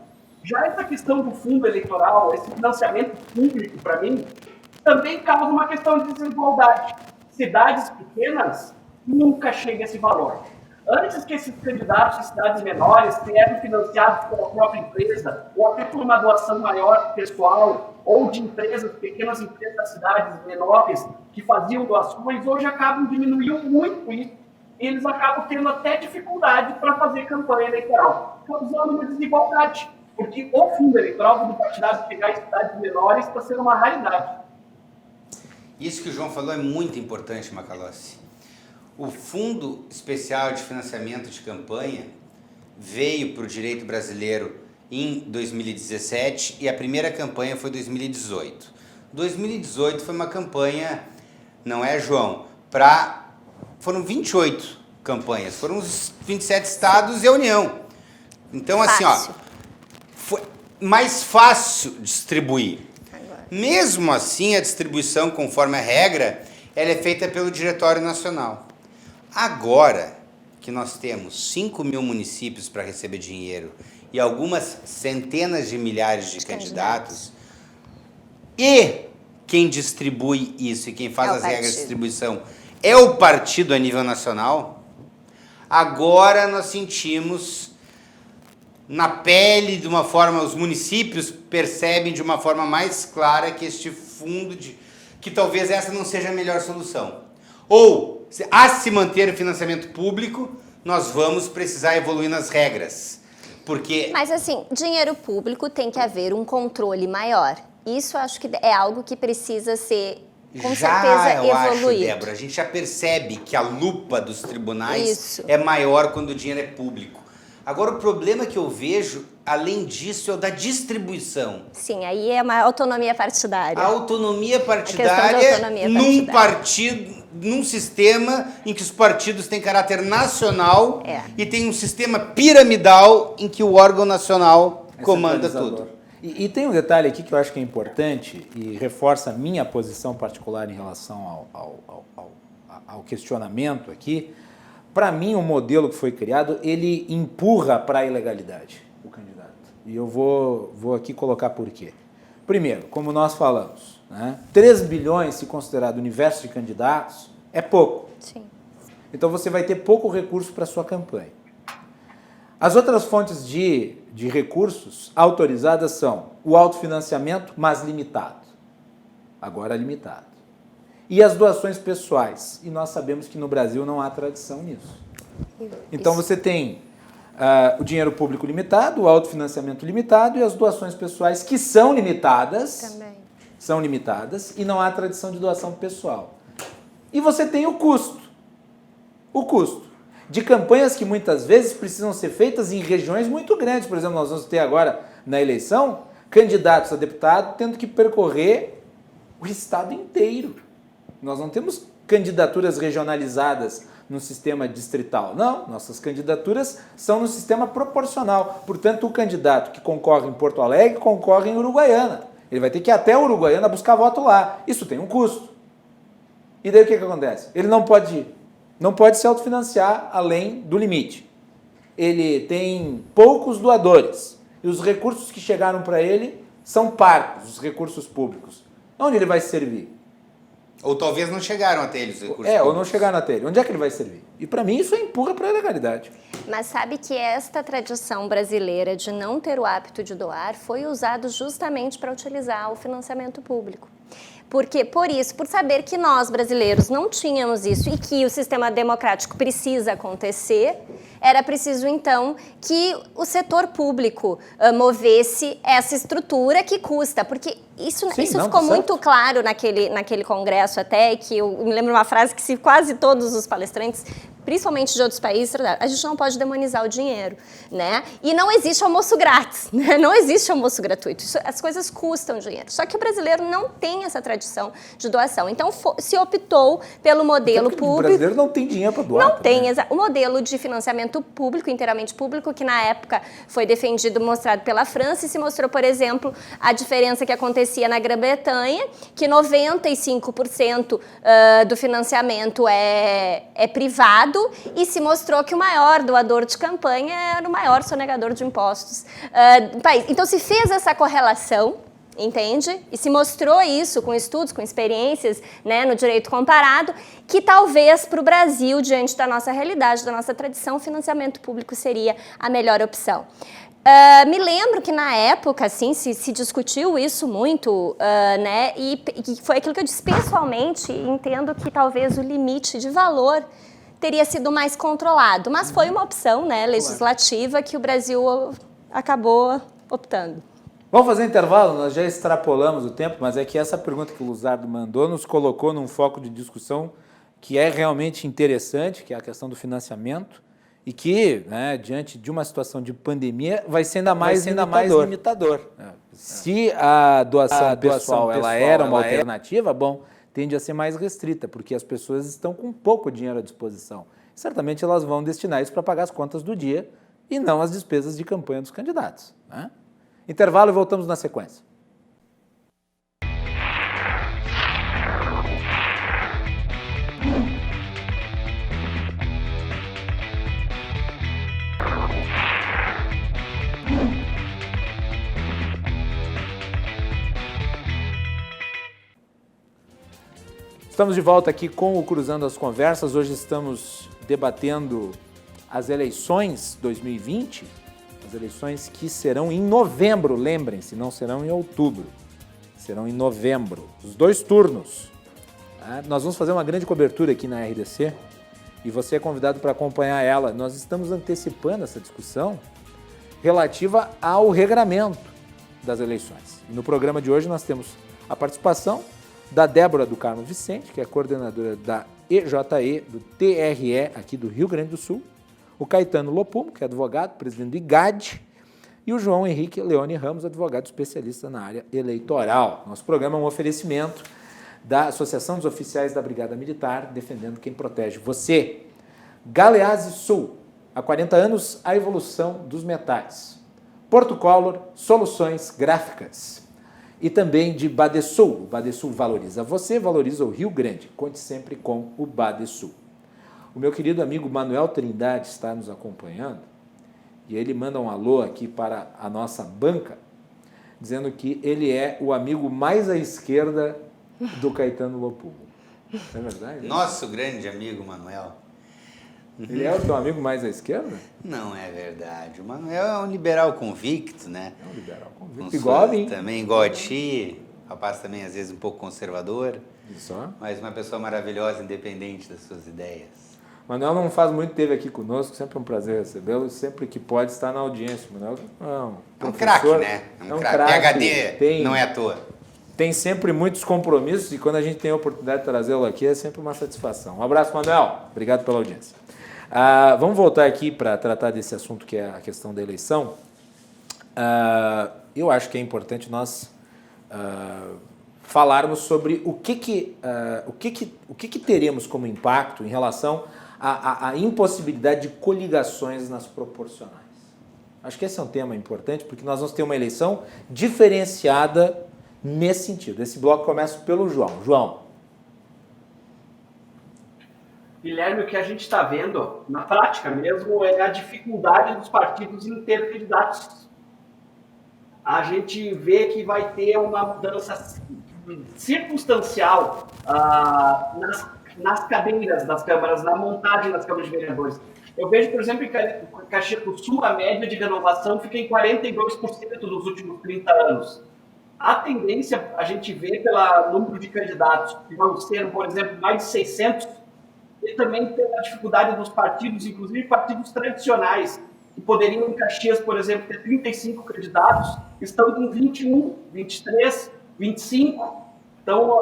Já essa questão do fundo eleitoral, esse financiamento público, para mim, também causa uma questão de desigualdade. Cidades pequenas nunca chega a esse valor. Antes que esses candidatos de cidades menores sejam financiados pela própria empresa, ou até por uma doação maior pessoal, ou de empresas, pequenas empresas das cidades menores que faziam doações, hoje acabam diminuindo muito isso, e eles acabam tendo até dificuldade para fazer campanha eleitoral, causando uma desigualdade, porque o fundo eleitoral do partidário chegar em cidades menores está sendo uma raridade. Isso que o João falou é muito importante, Macalossi. O Fundo Especial de Financiamento de Campanha veio para o direito brasileiro em 2017 e a primeira campanha foi 2018. 2018 foi uma campanha, não é, João? Foram 28 campanhas, foram os 27 estados e a União. Então, Fácil. assim, ó, foi mais fácil distribuir. Mesmo assim, a distribuição, conforme a regra, ela é feita pelo Diretório Nacional. Agora que nós temos 5 mil municípios para receber dinheiro e algumas centenas de milhares de candidatos, e quem distribui isso e quem faz as regras de distribuição é o partido a nível nacional, agora nós sentimos na pele de uma forma, os municípios percebem de uma forma mais clara que este fundo, que talvez essa não seja a melhor solução. Ou, a se manter o financiamento público, nós vamos precisar evoluir nas regras. Porque... Mas assim, dinheiro público tem que haver um controle maior. Isso acho que é algo que precisa ser, com certeza, evoluído. Acho, Débora, a gente já percebe que a lupa dos tribunais Isso. é maior quando o dinheiro é público. Agora, o problema que eu vejo, além disso, é o da distribuição. Sim, aí é uma autonomia partidária. A autonomia partidária, A questão da autonomia num partidária. partido, num sistema em que os partidos têm caráter nacional e tem um sistema piramidal em que o órgão nacional comanda tudo. E tem um detalhe aqui que eu acho que é importante e reforça a minha posição particular em relação ao questionamento aqui. para mim, o modelo que foi criado, ele empurra para a ilegalidade o candidato. E eu vou aqui colocar por quê. Primeiro, como nós falamos, né, 3 bilhões, se considerado o universo de candidatos, é pouco. Sim. Então você vai ter pouco recurso para a sua campanha. As outras fontes de recursos autorizadas são o autofinanciamento, mas limitado. Agora limitado. E as doações pessoais. E nós sabemos que no Brasil não há tradição nisso. Então você tem o dinheiro público limitado, o autofinanciamento limitado e as doações pessoais que são limitadas. Também. São limitadas e não há tradição de doação pessoal. E você tem o custo. O custo de campanhas que muitas vezes precisam ser feitas em regiões muito grandes. Por exemplo, nós vamos ter agora na eleição candidatos a deputado tendo que percorrer o estado inteiro. Nós não temos candidaturas regionalizadas no sistema distrital. Não, nossas candidaturas são no sistema proporcional. Portanto, o candidato que concorre em Porto Alegre concorre em Uruguaiana. Ele vai ter que ir até Uruguaiana buscar voto lá. Isso tem um custo. E daí o que acontece? Ele não pode se autofinanciar além do limite. Ele tem poucos doadores. E os recursos que chegaram para ele são parcos, os recursos públicos. Onde ele vai servir? Ou talvez não chegaram até eles os recursos Ou públicos. não chegaram até ele. Onde é que ele vai servir? E para mim isso empurra para a ilegalidade. Mas sabe que esta tradição brasileira de não ter o hábito de doar foi usado justamente para utilizar o financiamento público. Porque, por saber que nós, brasileiros, não tínhamos isso e que o sistema democrático precisa acontecer, era preciso, então, que o setor público movesse essa estrutura que custa. Porque isso ficou muito claro naquele congresso até, que eu me lembro uma frase que quase todos os palestrantes, principalmente de outros países, a gente não pode demonizar o dinheiro, né? E não existe almoço grátis, né? Não existe almoço gratuito. As coisas custam dinheiro. Só que o brasileiro não tem essa tradição de doação. Então, se optou pelo modelo público. O brasileiro não tem dinheiro para doar. Não tem. O modelo de financiamento público, inteiramente público, que na época foi defendido, mostrado pela França, e se mostrou, por exemplo, a diferença que acontecia na Grã-Bretanha, que 95% do financiamento é privado, e se mostrou que o maior doador de campanha era o maior sonegador de impostos do país. Então, se fez essa correlação, entende? E se mostrou isso com estudos, com experiências, né, no direito comparado, que talvez para o Brasil, diante da nossa realidade, da nossa tradição, o financiamento público seria a melhor opção. Me lembro que na época, assim, se discutiu isso muito, né, e foi aquilo que eu disse pessoalmente, entendo que talvez o limite de valor teria sido mais controlado, mas foi uma opção, né, legislativa que o Brasil acabou optando. Vamos fazer um intervalo? Nós já extrapolamos o tempo, mas é que essa pergunta que o Luzardo mandou nos colocou num foco de discussão que é realmente interessante, que é a questão do financiamento, e que, né, diante de uma situação de pandemia, vai ser ainda mais limitador. Se a doação pessoal ela era uma alternativa, bom, tende a ser mais restrita, porque as pessoas estão com pouco dinheiro à disposição. Certamente elas vão destinar isso para pagar as contas do dia e não as despesas de campanha dos candidatos, né? Intervalo e voltamos na sequência. Estamos de volta aqui com o Cruzando as Conversas. Hoje estamos debatendo as eleições 2020, as eleições que serão em novembro, lembrem-se, não serão em outubro, serão em novembro, os 2 turnos. Nós vamos fazer uma grande cobertura aqui na RDC e você é convidado para acompanhar ela. Nós estamos antecipando essa discussão relativa ao regramento das eleições. E no programa de hoje nós temos a participação da Débora do Carmo Vicente, que é coordenadora da EJE, do TRE, aqui do Rio Grande do Sul, o Caetano Lopumo, que é advogado, presidente do IGAD, e o João Henrique Leone Ramos, advogado especialista na área eleitoral. Nosso programa é um oferecimento da Associação dos Oficiais da Brigada Militar, defendendo quem protege você. Galeazzi Sul, há 40 anos, a evolução dos metais. Porto Color, soluções gráficas. E também de Badesul. O Badesul valoriza você, valoriza o Rio Grande. Conte sempre com o Badesul. O meu querido amigo Manuel Trindade está nos acompanhando e ele manda um alô aqui para a nossa banca, dizendo que ele é o amigo mais à esquerda do Caetano Lopumo. É verdade? Nosso grande amigo Manuel. Ele é o teu amigo mais à esquerda? Não é verdade. O Manuel é um liberal convicto, né? É um liberal convicto. Com Igual a suas- mim. Também igual a ti. Rapaz também, às vezes, um pouco conservador. Só. Mas uma pessoa maravilhosa, independente das suas ideias. Manuel não faz muito, esteve aqui conosco, sempre um prazer recebê-lo, sempre que pode estar na audiência. Manuel É um craque, né? É um craque. PhD, não é à toa. Tem sempre muitos compromissos e quando a gente tem a oportunidade de trazê-lo aqui é sempre uma satisfação. Um abraço, Manuel. Obrigado pela audiência. Vamos voltar aqui para tratar desse assunto que é a questão da eleição. Eu acho que é importante nós falarmos sobre o que teremos como impacto em relação à impossibilidade de coligações nas proporcionais. Acho que esse é um tema importante porque nós vamos ter uma eleição diferenciada nesse sentido. Esse bloco começa pelo João. João. Guilherme, o que a gente está vendo, na prática mesmo, é a dificuldade dos partidos em ter candidatos. A gente vê que vai ter uma mudança circunstancial nas cadeiras das câmaras, na montagem das câmaras de vereadores. Eu vejo, por exemplo, que em Caxias do Sul, a média de renovação fica em 42% nos últimos 30 anos. A tendência, a gente vê pelo número de candidatos, que vão ser, por exemplo, mais de 600, e também pela dificuldade dos partidos, inclusive partidos tradicionais, que poderiam em Caxias, por exemplo, ter 35 candidatos, estão com 21, 23, 25. Então,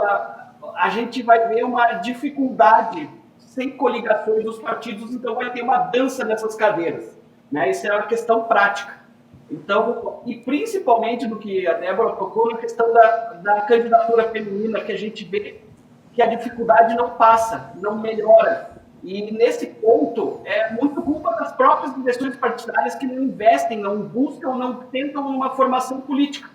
a gente vai ver uma dificuldade sem coligações dos partidos, então vai ter uma dança nessas cadeiras, né? Isso é uma questão prática. Então, e principalmente do que a Débora tocou, na questão da candidatura feminina, que a gente vê que a dificuldade não passa, não melhora. E nesse ponto, é muito culpa das próprias direções partidárias que não investem, não buscam, não tentam uma formação política,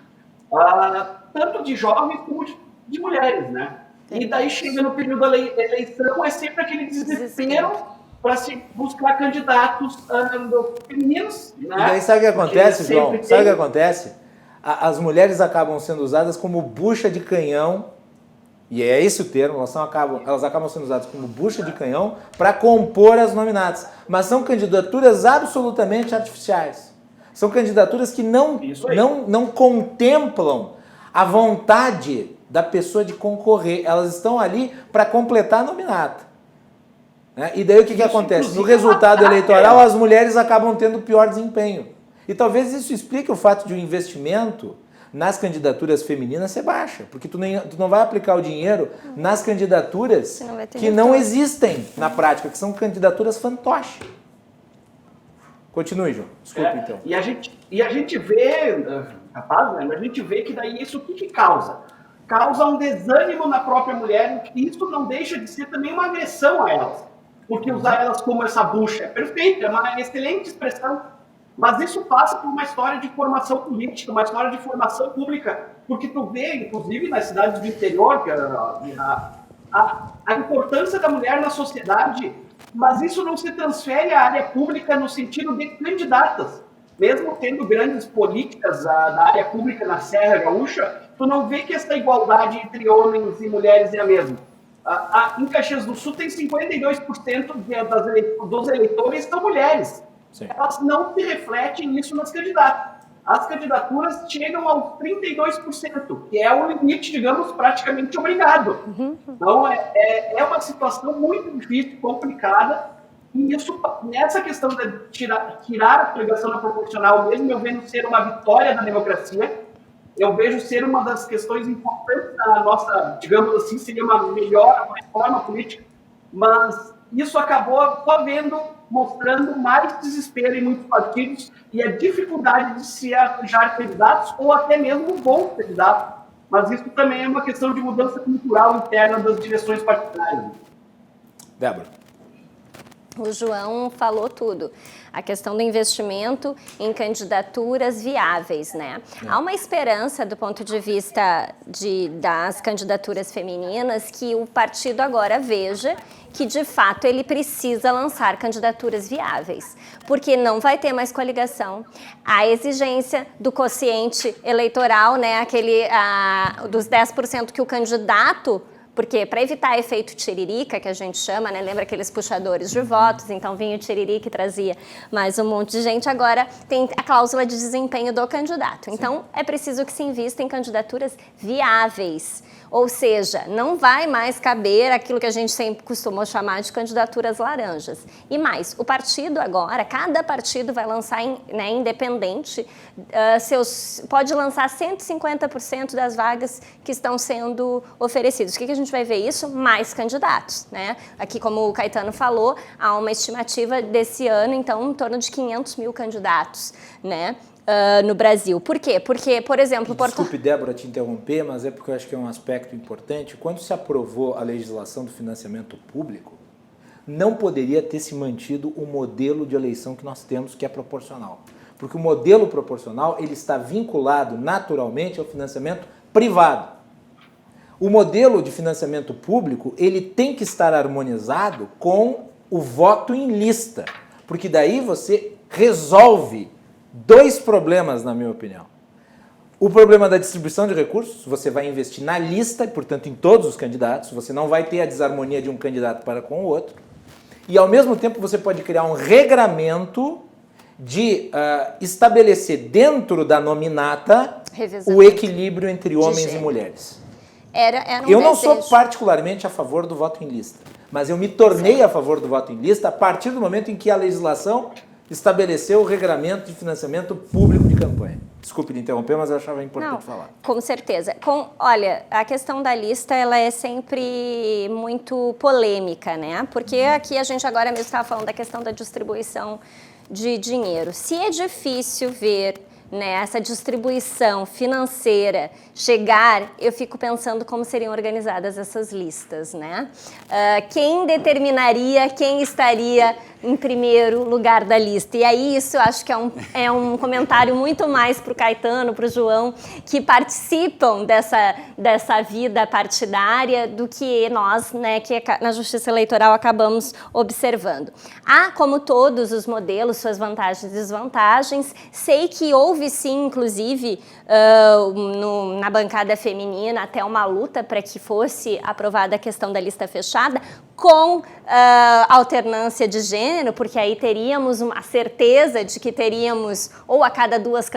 tanto de jovens como de mulheres, né? E daí chega no período da eleição, é sempre aquele desespero para se buscar candidatos femininos, né? E daí sabe o que acontece, João? Sabe o que acontece? As mulheres acabam sendo usadas como bucha de canhão, e é esse o termo, elas acabam sendo usadas como bucha de canhão para compor as nominadas. Mas são candidaturas absolutamente artificiais. São candidaturas que não contemplam a vontade da pessoa de concorrer. Elas estão ali para completar a nominata. Né? E daí o que acontece? No resultado eleitoral, as mulheres acabam tendo pior desempenho. E talvez isso explique o fato de o investimento nas candidaturas femininas ser baixa, porque tu não vai aplicar o dinheiro nas candidaturas que não existem na prática, que são candidaturas fantoche. Continue, João. Desculpa, então. E a gente vê, rapaz, né, a gente vê que daí isso o que causa? Causa um desânimo na própria mulher, e isso não deixa de ser também uma agressão a elas, porque usar elas como essa bucha é perfeito, é uma excelente expressão. Mas isso passa por uma história de formação política, uma história de formação pública, porque tu vê, inclusive, nas cidades do interior, a importância da mulher na sociedade, mas isso não se transfere à área pública no sentido de candidatas. Mesmo tendo grandes políticas da área pública na Serra Gaúcha, tu não vê que essa igualdade entre homens e mulheres é a mesma. Em Caxias do Sul tem 52% dos eleitores são mulheres. Sim. Elas não se refletem nisso nas candidatas. As candidaturas chegam aos 32%, que é o limite, digamos, praticamente obrigado. Então, é uma situação muito difícil, complicada, e isso, nessa questão de tirar a coligação da proporcional, mesmo eu vendo ser uma vitória da democracia, eu vejo ser uma das questões importantes da nossa, digamos assim, seria uma melhor reforma política, mas isso acabou mostrando mais desespero em muitos partidos e a dificuldade de se arranjar candidatos ou até mesmo bons candidatos. Mas isso também é uma questão de mudança cultural interna das direções partidárias. Débora. O João falou tudo. A questão do investimento em candidaturas viáveis, né? Há uma esperança do ponto de vista das candidaturas femininas que o partido agora veja que, de fato, ele precisa lançar candidaturas viáveis, porque não vai ter mais coligação. A exigência do quociente eleitoral, né, dos 10% que o candidato... Porque para evitar efeito tiririca, que a gente chama, né? Lembra aqueles puxadores de votos? Então vinha o tiririca e trazia mais um monte de gente. Agora tem a cláusula de desempenho do candidato. Então é preciso que se invista em candidaturas viáveis. Ou seja, não vai mais caber aquilo que a gente sempre costumou chamar de candidaturas laranjas. E mais, o partido agora, cada partido vai lançar, né, independente, pode lançar 150% das vagas que estão sendo oferecidas. O que a gente vai ver isso? Mais candidatos, né? Aqui, como o Caetano falou, há uma estimativa desse ano, então, em torno de 500 mil candidatos, né? No Brasil. Por quê? Porque, por exemplo... Desculpe, Débora, te interromper, mas é porque eu acho que é um aspecto importante. Quando se aprovou a legislação do financiamento público, não poderia ter se mantido o modelo de eleição que nós temos, que é proporcional. Porque o modelo proporcional ele está vinculado naturalmente ao financiamento privado. O modelo de financiamento público ele tem que estar harmonizado com o voto em lista, porque daí você resolve dois problemas, na minha opinião. O problema da distribuição de recursos, você vai investir na lista, e, portanto, em todos os candidatos, você não vai ter a desarmonia de um candidato para com o outro, e, ao mesmo tempo, você pode criar um regramento de estabelecer dentro da nominata o equilíbrio entre homens e mulheres. Eu não sou particularmente a favor do voto em lista, mas eu me tornei a favor do voto em lista a partir do momento em que a legislação estabeleceu o regramento de financiamento público de campanha. Desculpe me interromper, mas eu achava importante falar. Com certeza. Olha, a questão da lista ela é sempre muito polêmica, né? Porque aqui a gente agora mesmo estava falando da questão da distribuição de dinheiro. Se é difícil ver, né, essa distribuição financeira chegar, eu fico pensando como seriam organizadas essas listas, né? Quem determinaria quem estaria em primeiro lugar da lista? E aí isso eu acho que é um comentário muito mais para o Caetano, para o João, que participam dessa vida partidária do que nós, né, que na Justiça Eleitoral acabamos observando. Há, como todos os modelos, suas vantagens e desvantagens. Sei que houve sim, inclusive, na bancada feminina, até uma luta para que fosse aprovada a questão da lista fechada, com alternância de gênero, porque aí teríamos a certeza de que teríamos ou a cada dois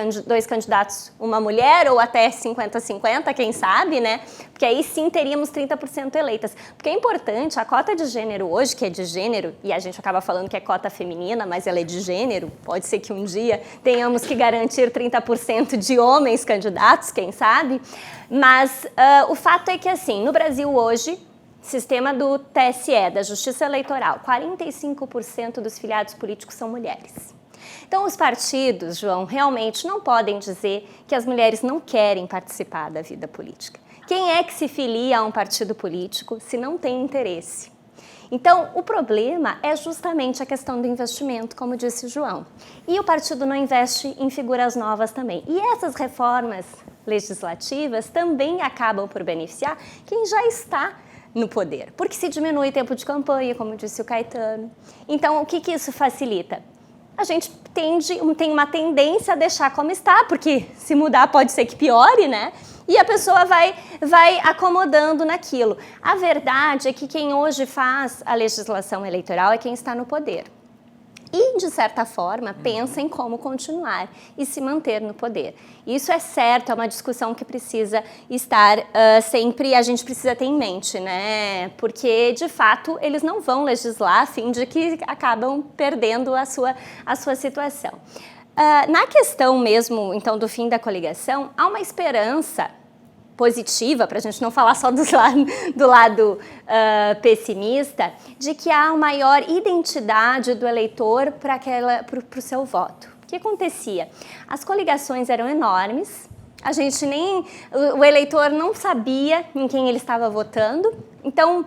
candidatos uma mulher, ou até 50-50, quem sabe, né? Porque aí sim teríamos 30% eleitas. Porque é importante, a cota de gênero hoje, que é de gênero, e a gente acaba falando que é cota feminina, mas ela é de gênero, pode ser que um dia tenhamos que garantir 30% de homens candidatos, quem sabe? Mas o fato é que, assim, no Brasil hoje, sistema do TSE, da Justiça Eleitoral, 45% dos filiados políticos são mulheres. Então, os partidos, João, realmente não podem dizer que as mulheres não querem participar da vida política. Quem é que se filia a um partido político se não tem interesse? Então, o problema é justamente a questão do investimento, como disse o João. E o partido não investe em figuras novas também. E essas reformas legislativas também acabam por beneficiar quem já está no poder, porque se diminui o tempo de campanha, como disse o Caetano. Então, o que isso facilita? A gente tem uma tendência a deixar como está, porque se mudar pode ser que piore, né? E a pessoa vai acomodando naquilo. A verdade é que quem hoje faz a legislação eleitoral é quem está no poder. E, de certa forma, pensa em como continuar e se manter no poder. Isso é certo, é uma discussão que precisa estar sempre, a gente precisa ter em mente, né? Porque, de fato, eles não vão legislar a fim de que acabam perdendo a sua situação. Na questão mesmo, então, do fim da coligação, há uma esperança positiva, para a gente não falar só do lado pessimista, de que há uma maior identidade do eleitor para o seu voto. O que acontecia? As coligações eram enormes, o eleitor não sabia em quem ele estava votando, então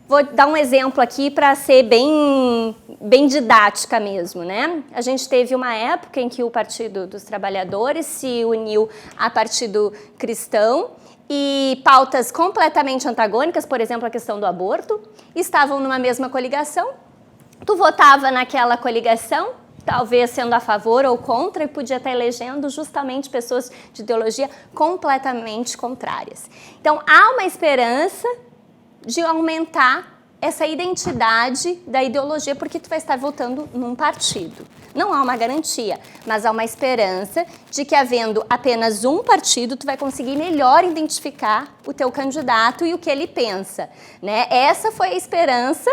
Vou dar um exemplo aqui para ser bem didática mesmo, né? A gente teve uma época em que o Partido dos Trabalhadores se uniu a Partido Cristão e pautas completamente antagônicas, por exemplo, a questão do aborto, estavam numa mesma coligação. Tu votava naquela coligação, talvez sendo a favor ou contra, e podia estar elegendo justamente pessoas de ideologia completamente contrárias. Então, há uma esperança de aumentar essa identidade da ideologia, porque tu vai estar votando num partido. Não há uma garantia, mas há uma esperança de que, havendo apenas um partido, tu vai conseguir melhor identificar o teu candidato e o que ele pensa, né? Essa foi a esperança,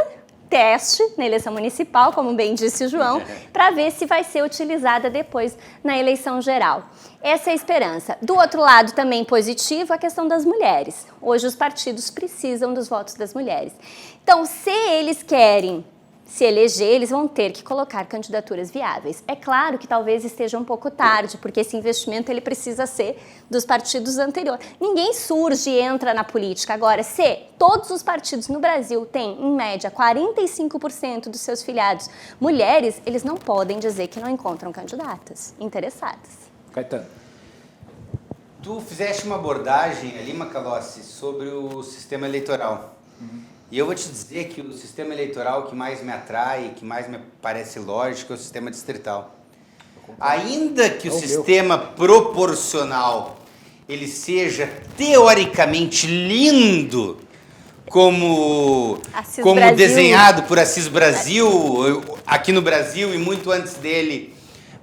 teste na eleição municipal, como bem disse o João, para ver se vai ser utilizada depois na eleição geral. Essa é a esperança. Do outro lado, também positivo, a questão das mulheres. Hoje os partidos precisam dos votos das mulheres. Então, se eles querem se eleger, eles vão ter que colocar candidaturas viáveis. É claro que talvez esteja um pouco tarde, porque esse investimento ele precisa ser dos partidos anteriores. Ninguém surge e entra na política. Agora, se todos os partidos no Brasil têm, em média, 45% dos seus filiados mulheres, eles não podem dizer que não encontram candidatas interessadas. Caetano. Tu fizeste uma abordagem ali, Macalossi, sobre o sistema eleitoral. E eu vou te dizer que o sistema eleitoral que mais me atrai, que mais me parece lógico, é o sistema distrital. Ainda que o sistema proporcional ele seja teoricamente lindo, como desenhado por Assis Brasil, aqui no Brasil e muito antes dele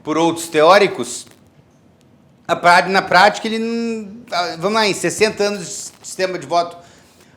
por outros teóricos, na prática ele, vamos lá, em 60 anos de sistema de voto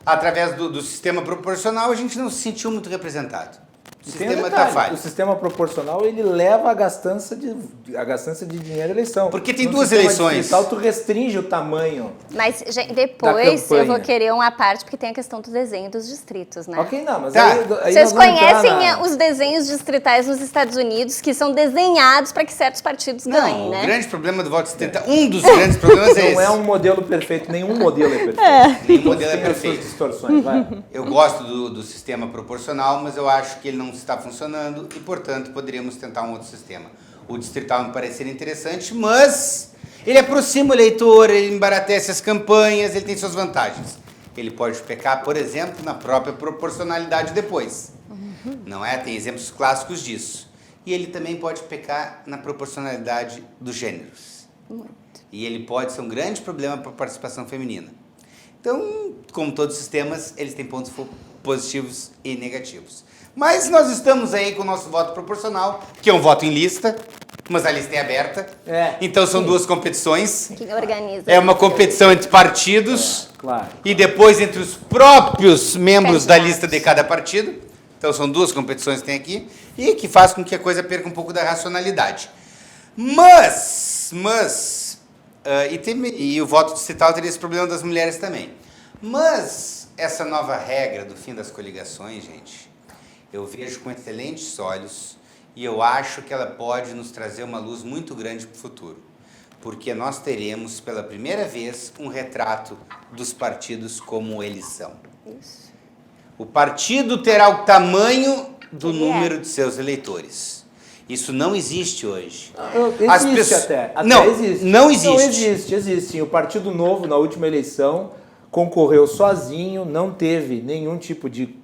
através do sistema proporcional, a gente não se sentiu muito representado. O sistema está falho. O sistema proporcional, ele leva a gastança de dinheiro à eleição. Porque tem duas eleições. Digital, tu restringe o tamanho. Mas depois eu vou querer uma parte, porque tem a questão do desenho dos distritos, né? Ok, não, mas tá. aí Vocês conhecem os desenhos distritais nos Estados Unidos, que são desenhados para que certos partidos ganhem, né? O grande problema do voto distrital, um dos grandes problemas é esse. Não é um modelo perfeito, nenhum modelo é perfeito. Nenhum modelo é perfeito. Tem as suas distorções, vai. Eu gosto do sistema proporcional, mas eu acho que ele não está funcionando e, portanto, poderíamos tentar um outro sistema. O distrital me pareceria interessante, mas ele aproxima o eleitor, ele embaratece as campanhas, ele tem suas vantagens. Ele pode pecar, por exemplo, na própria proporcionalidade depois. Não é? Tem exemplos clássicos disso. E ele também pode pecar na proporcionalidade dos gêneros. Muito. E ele pode ser um grande problema para a participação feminina. Então, como todos os sistemas, eles têm pontos positivos e negativos. Mas nós estamos aí com o nosso voto proporcional, que é um voto em lista, mas a lista é aberta. Então são duas competições. Quem organiza? É uma competição entre partidos claro. E depois entre os próprios membros da lista de cada partido. Então são duas competições que tem aqui e que faz com que a coisa perca um pouco da racionalidade. E o voto distrital teria esse problema das mulheres também. Mas essa nova regra do fim das coligações, gente, eu vejo com excelentes olhos e eu acho que ela pode nos trazer uma luz muito grande para o futuro. Porque nós teremos, pela primeira vez, um retrato dos partidos como eles são. Isso. O partido terá o tamanho do número de seus eleitores. Isso não existe hoje. Existe. Não existe. Não, existe. O Partido Novo, na última eleição, concorreu sozinho, não teve nenhum tipo de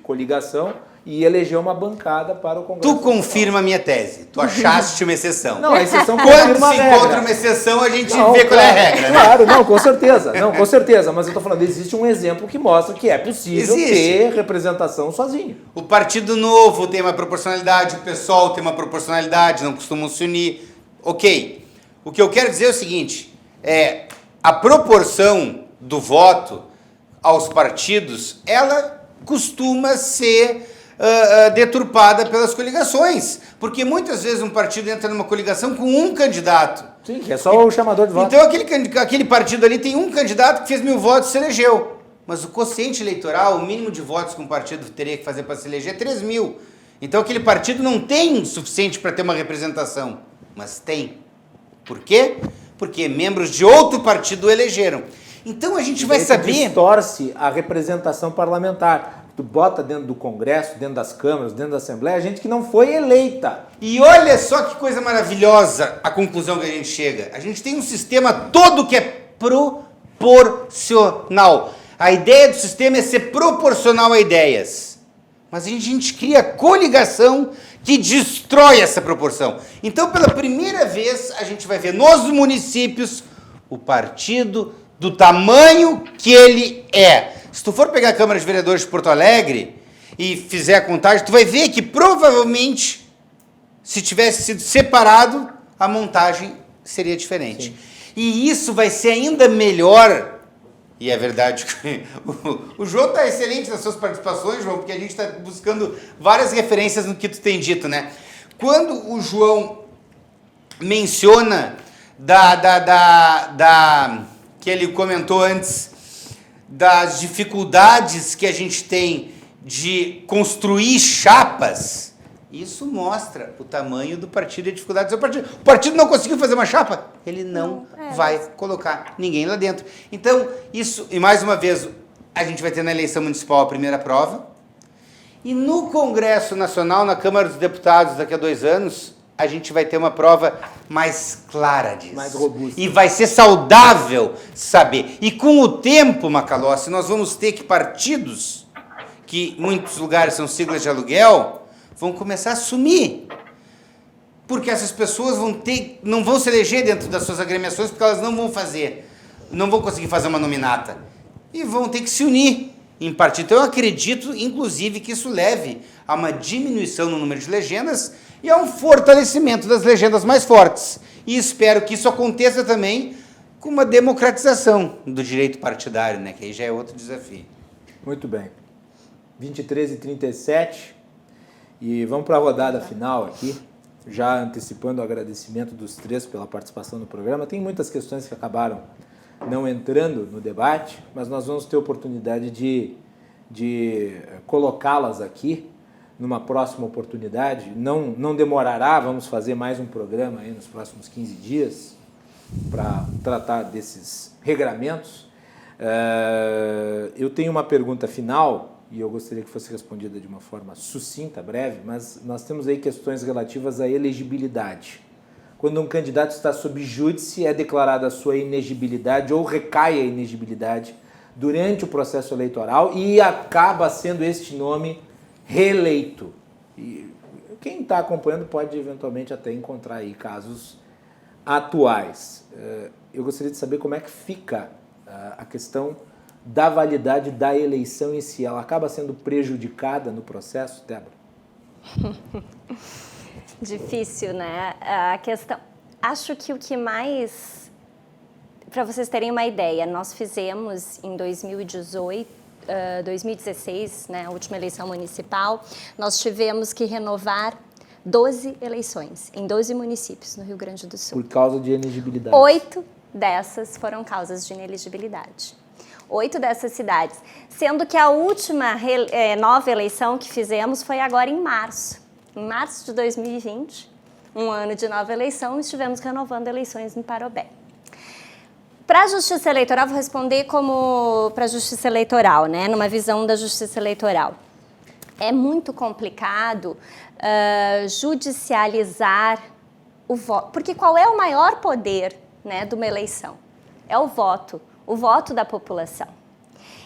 coligação e elegeu uma bancada para o Congresso. Tu confirma a minha tese. Tu achaste uma exceção. Não, a exceção quando confirma a se regra. encontra uma exceção, a gente vê qual é a regra. Claro, né? Com certeza. Mas eu estou falando, existe um exemplo que mostra que é possível ter representação sozinho. O Partido Novo tem uma proporcionalidade, o PSOL tem uma proporcionalidade, não costumam se unir. Ok. O que eu quero dizer é o seguinte, a proporção do voto aos partidos, ela costuma ser deturpada pelas coligações, porque muitas vezes um partido entra numa coligação com um candidato. Sim, que é só o chamador de voto. Então aquele partido ali tem um candidato que fez 1000 votos e se elegeu. Mas o quociente eleitoral, o mínimo de votos que um partido teria que fazer para se eleger é 3.000. Então aquele partido não tem o suficiente para ter uma representação, mas tem. Por quê? Porque membros de outro partido o elegeram. Então a gente vai saber... distorce a representação parlamentar. Tu bota dentro do Congresso, dentro das câmaras, dentro da Assembleia, gente que não foi eleita. E olha só que coisa maravilhosa a conclusão que a gente chega. A gente tem um sistema todo que é proporcional. A ideia do sistema é ser proporcional a ideias. Mas a gente cria coligação que destrói essa proporção. Então, pela primeira vez, a gente vai ver nos municípios o partido do tamanho que ele é. Se tu for pegar a Câmara de Vereadores de Porto Alegre e fizer a contagem, tu vai ver que provavelmente, se tivesse sido separado, a montagem seria diferente. Sim. E isso vai ser ainda melhor. E é verdade que o João está excelente nas suas participações, João, porque a gente está buscando várias referências no que tu tem dito, né? Quando o João menciona que ele comentou antes, das dificuldades que a gente tem de construir chapas, isso mostra o tamanho do partido e a dificuldade do seu partido. O partido não conseguiu fazer uma chapa, ele não vai colocar ninguém lá dentro. Então, isso, e mais uma vez, a gente vai ter na eleição municipal a primeira prova, e no Congresso Nacional, na Câmara dos Deputados, daqui a 2 anos, a gente vai ter uma prova mais clara disso. Mais robusta. E vai ser saudável saber. E com o tempo, Macalossi, nós vamos ter que partidos, que em muitos lugares são siglas de aluguel, vão começar a sumir. Porque essas pessoas não vão se eleger dentro das suas agremiações, porque elas não vão conseguir fazer uma nominata. E vão ter que se unir em partido. Então eu acredito, inclusive, que isso leve a uma diminuição no número de legendas e a um fortalecimento das legendas mais fortes. E espero que isso aconteça também com uma democratização do direito partidário, né? Que aí já é outro desafio. Muito bem. 23h37. E vamos para a rodada final aqui, já antecipando o agradecimento dos 3 pela participação no programa. Tem muitas questões que acabaram não entrando no debate, mas nós vamos ter oportunidade de colocá-las aqui numa próxima oportunidade. Não demorará, vamos fazer mais um programa aí nos próximos 15 dias para tratar desses regramentos. Eu tenho uma pergunta final, e eu gostaria que fosse respondida de uma forma sucinta, breve, mas nós temos aí questões relativas à elegibilidade. Quando um candidato está sob júdice, é declarada a sua inegibilidade ou recai a inegibilidade durante o processo eleitoral e acaba sendo este nome reeleito. E quem está acompanhando pode eventualmente até encontrar aí casos atuais. Eu gostaria de saber como é que fica a questão da validade da eleição em si. Ela acaba sendo prejudicada no processo, Débora? Difícil, né? A questão... Acho que o que mais... Para vocês terem uma ideia, nós fizemos em 2016, né, a última eleição municipal, nós tivemos que renovar 12 eleições em 12 municípios no Rio Grande do Sul. Por causa de inelegibilidade. 8 dessas foram causas de inelegibilidade. 8 dessas cidades. Sendo que a última nova eleição que fizemos foi agora em março. Em março de 2020, um ano de nova eleição, estivemos renovando eleições em Parobé. Para a Justiça Eleitoral, vou responder como para a Justiça Eleitoral, né? Numa visão da Justiça Eleitoral. É muito complicado judicializar o voto, porque qual é o maior poder, né, de uma eleição? É o voto da população.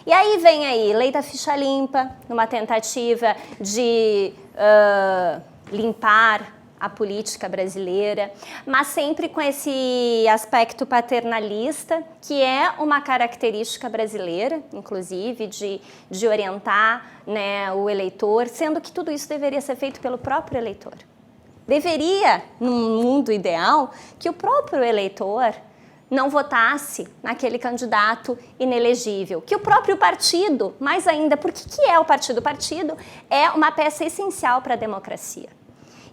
E aí vem aí lei da ficha limpa, numa tentativa de limpar a política brasileira, mas sempre com esse aspecto paternalista, que é uma característica brasileira, inclusive, de orientar, né, o eleitor, sendo que tudo isso deveria ser feito pelo próprio eleitor. Deveria, num mundo ideal, que o próprio eleitor não votasse naquele candidato inelegível, que o próprio partido, mais ainda, porque que é o partido? O partido é uma peça essencial para a democracia.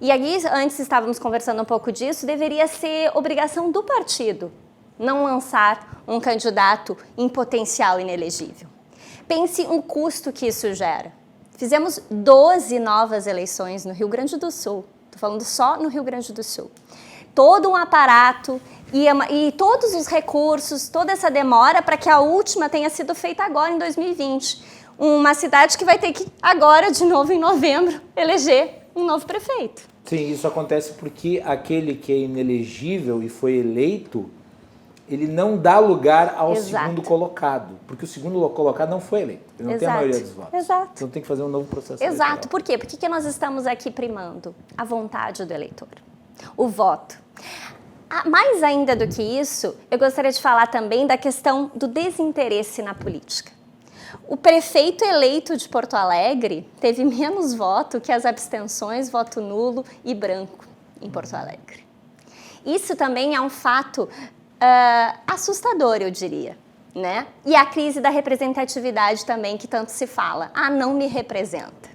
E aí, antes estávamos conversando um pouco disso, deveria ser obrigação do partido não lançar um candidato em potencial inelegível. Pense o custo que isso gera. Fizemos 12 novas eleições no Rio Grande do Sul, estou falando só no Rio Grande do Sul. todo um aparato e todos os recursos, toda essa demora para que a última tenha sido feita agora em 2020. Uma cidade que vai ter que agora, de novo em novembro, eleger um novo prefeito. Sim, isso acontece porque aquele que é inelegível e foi eleito, ele não dá lugar ao segundo colocado, porque o segundo colocado não foi eleito, ele não tem a maioria dos votos. Exato. Então tem que fazer um novo processo Exato. eleitoral. Por quê? Por que nós estamos aqui primando? A vontade do eleitor, o voto. Mais ainda do que isso, eu gostaria de falar também da questão do desinteresse na política. O prefeito eleito de Porto Alegre teve menos voto que as abstenções, voto nulo e branco em Porto Alegre. Isso também é um fato assustador, eu diria, né? E a crise da representatividade também, que tanto se fala. Não me representa.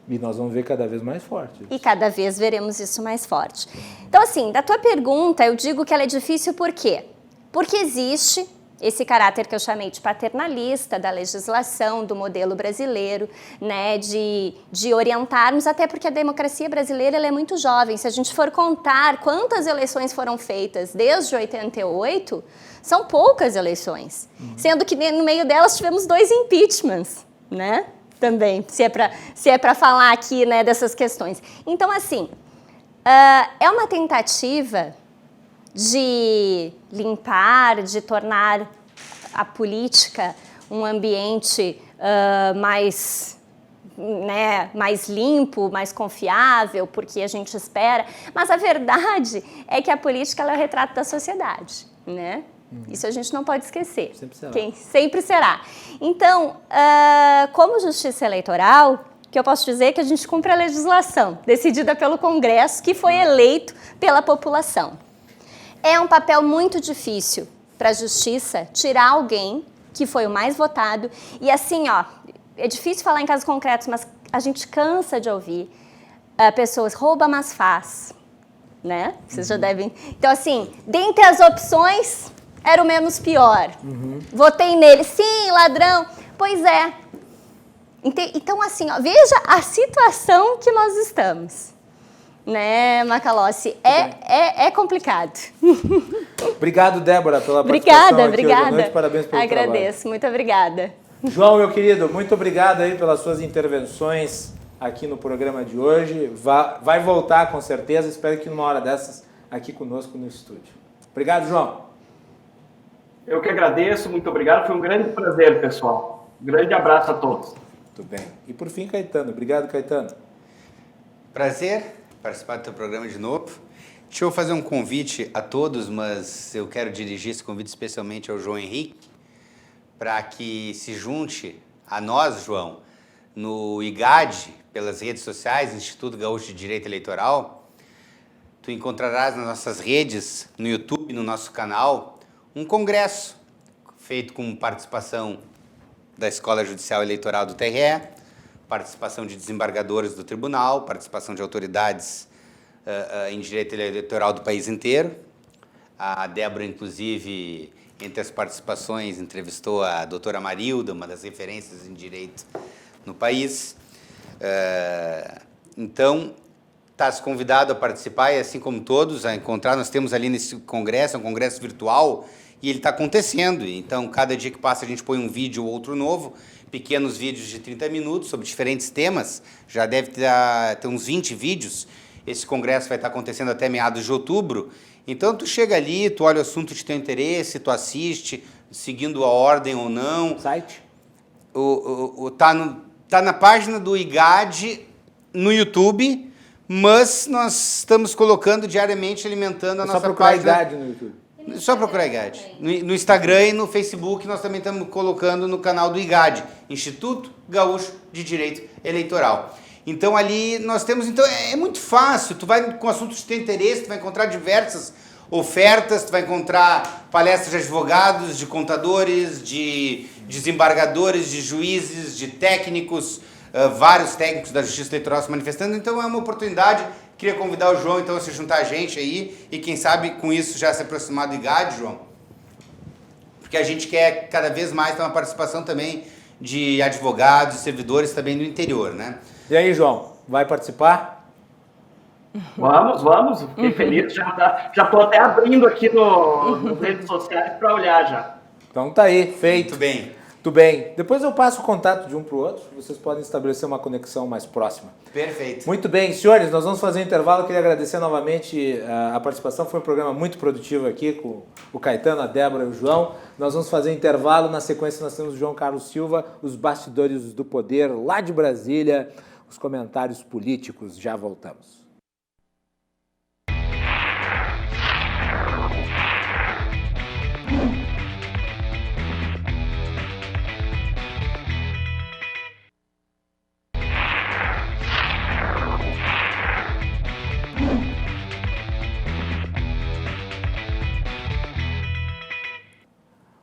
E nós vamos ver cada vez mais forte. E cada vez veremos isso mais forte. Então, assim, da tua pergunta, eu digo que ela é difícil por quê? Porque existe esse caráter que eu chamei de paternalista da legislação, do modelo brasileiro, né, de orientarmos, até porque a democracia brasileira ela é muito jovem. Se a gente for contar quantas eleições foram feitas desde 88, são poucas eleições. Sendo que no meio delas tivemos 2 impeachments, né? Também, se é para falar aqui, né, dessas questões. Então, assim, é uma tentativa de limpar, de tornar a política um ambiente mais limpo, mais confiável, porque a gente espera. Mas a verdade é que a política ela é o retrato da sociedade, né? Isso a gente não pode esquecer. Sempre será. Sempre será. Então, como justiça eleitoral, o que eu posso dizer é que a gente cumpre a legislação decidida pelo Congresso, que foi eleito pela população. É um papel muito difícil para a justiça tirar alguém que foi o mais votado. E assim, é difícil falar em casos concretos, mas a gente cansa de ouvir pessoas rouba, mas faz, né? Vocês já devem... Então, assim, dentre as opções, era o menos pior. Votei nele. Sim, ladrão. Pois é. Então, assim, veja a situação que nós estamos. Né, Macalossi? É complicado. Obrigado, Débora, pela participação aqui hoje à noite. Parabéns pelo trabalho. Agradeço, muito obrigada. João, meu querido, muito obrigado aí pelas suas intervenções aqui no programa de hoje. Vai voltar com certeza, espero que numa hora dessas aqui conosco no estúdio. Obrigado, João. Eu que agradeço, muito obrigado. Foi um grande prazer, pessoal. Um grande abraço a todos. Muito bem. E por fim, Caetano. Obrigado, Caetano. Prazer participar do teu programa de novo. Deixa eu fazer um convite a todos, mas eu quero dirigir esse convite especialmente ao João Henrique, para que se junte a nós, João, no IGAD, pelas redes sociais, Instituto Gaúcho de Direito Eleitoral. Tu encontrarás nas nossas redes, no YouTube, no nosso canal, um congresso feito com participação da Escola Judicial Eleitoral do TRE, participação de desembargadores do tribunal, participação de autoridades em direito eleitoral do país inteiro. A Débora, inclusive, entre as participações, entrevistou a doutora Marilda, uma das referências em direito no país. Então, estás convidado a participar e, assim como todos, a encontrar. Nós temos ali nesse congresso, um congresso virtual, e ele está acontecendo. Então, cada dia que passa, a gente põe um vídeo ou outro novo, pequenos vídeos de 30 minutos sobre diferentes temas. Já deve ter uns 20 vídeos. Esse congresso vai estar acontecendo até meados de outubro. Então, tu chega ali, tu olha o assunto de teu interesse, tu assiste, seguindo a ordem ou não. Site? Tá na página do IGAD no YouTube, mas nós estamos colocando diariamente, alimentando a nossa página. Só procurar IGAD no YouTube. Só procurar IGAD. No Instagram e no Facebook nós também estamos colocando no canal do IGAD, Instituto Gaúcho de Direito Eleitoral. Então ali nós temos, é muito fácil, tu vai com assuntos de teu interesse, tu vai encontrar diversas ofertas, tu vai encontrar palestras de advogados, de contadores, de desembargadores, de juízes, de técnicos, vários técnicos da Justiça Eleitoral se manifestando. Então é uma oportunidade. Queria convidar o João, então, a se juntar a gente aí e, quem sabe, com isso já se aproximar do IGAD, João. Porque a gente quer cada vez mais ter uma participação também de advogados e servidores também no interior, né? E aí, João, vai participar? Vamos. Fiquei feliz. Já estou até abrindo aqui nas redes sociais para olhar já. Então tá aí, feito. Muito bem. Tudo bem. Depois eu passo o contato de um para o outro. Vocês podem estabelecer uma conexão mais próxima. Perfeito. Muito bem, senhores, nós vamos fazer um intervalo. Eu queria agradecer novamente a participação. Foi um programa muito produtivo aqui com o Caetano, a Débora e o João. Nós vamos fazer um intervalo. Na sequência, nós temos o João Carlos Silva, os bastidores do poder lá de Brasília, os comentários políticos. Já voltamos.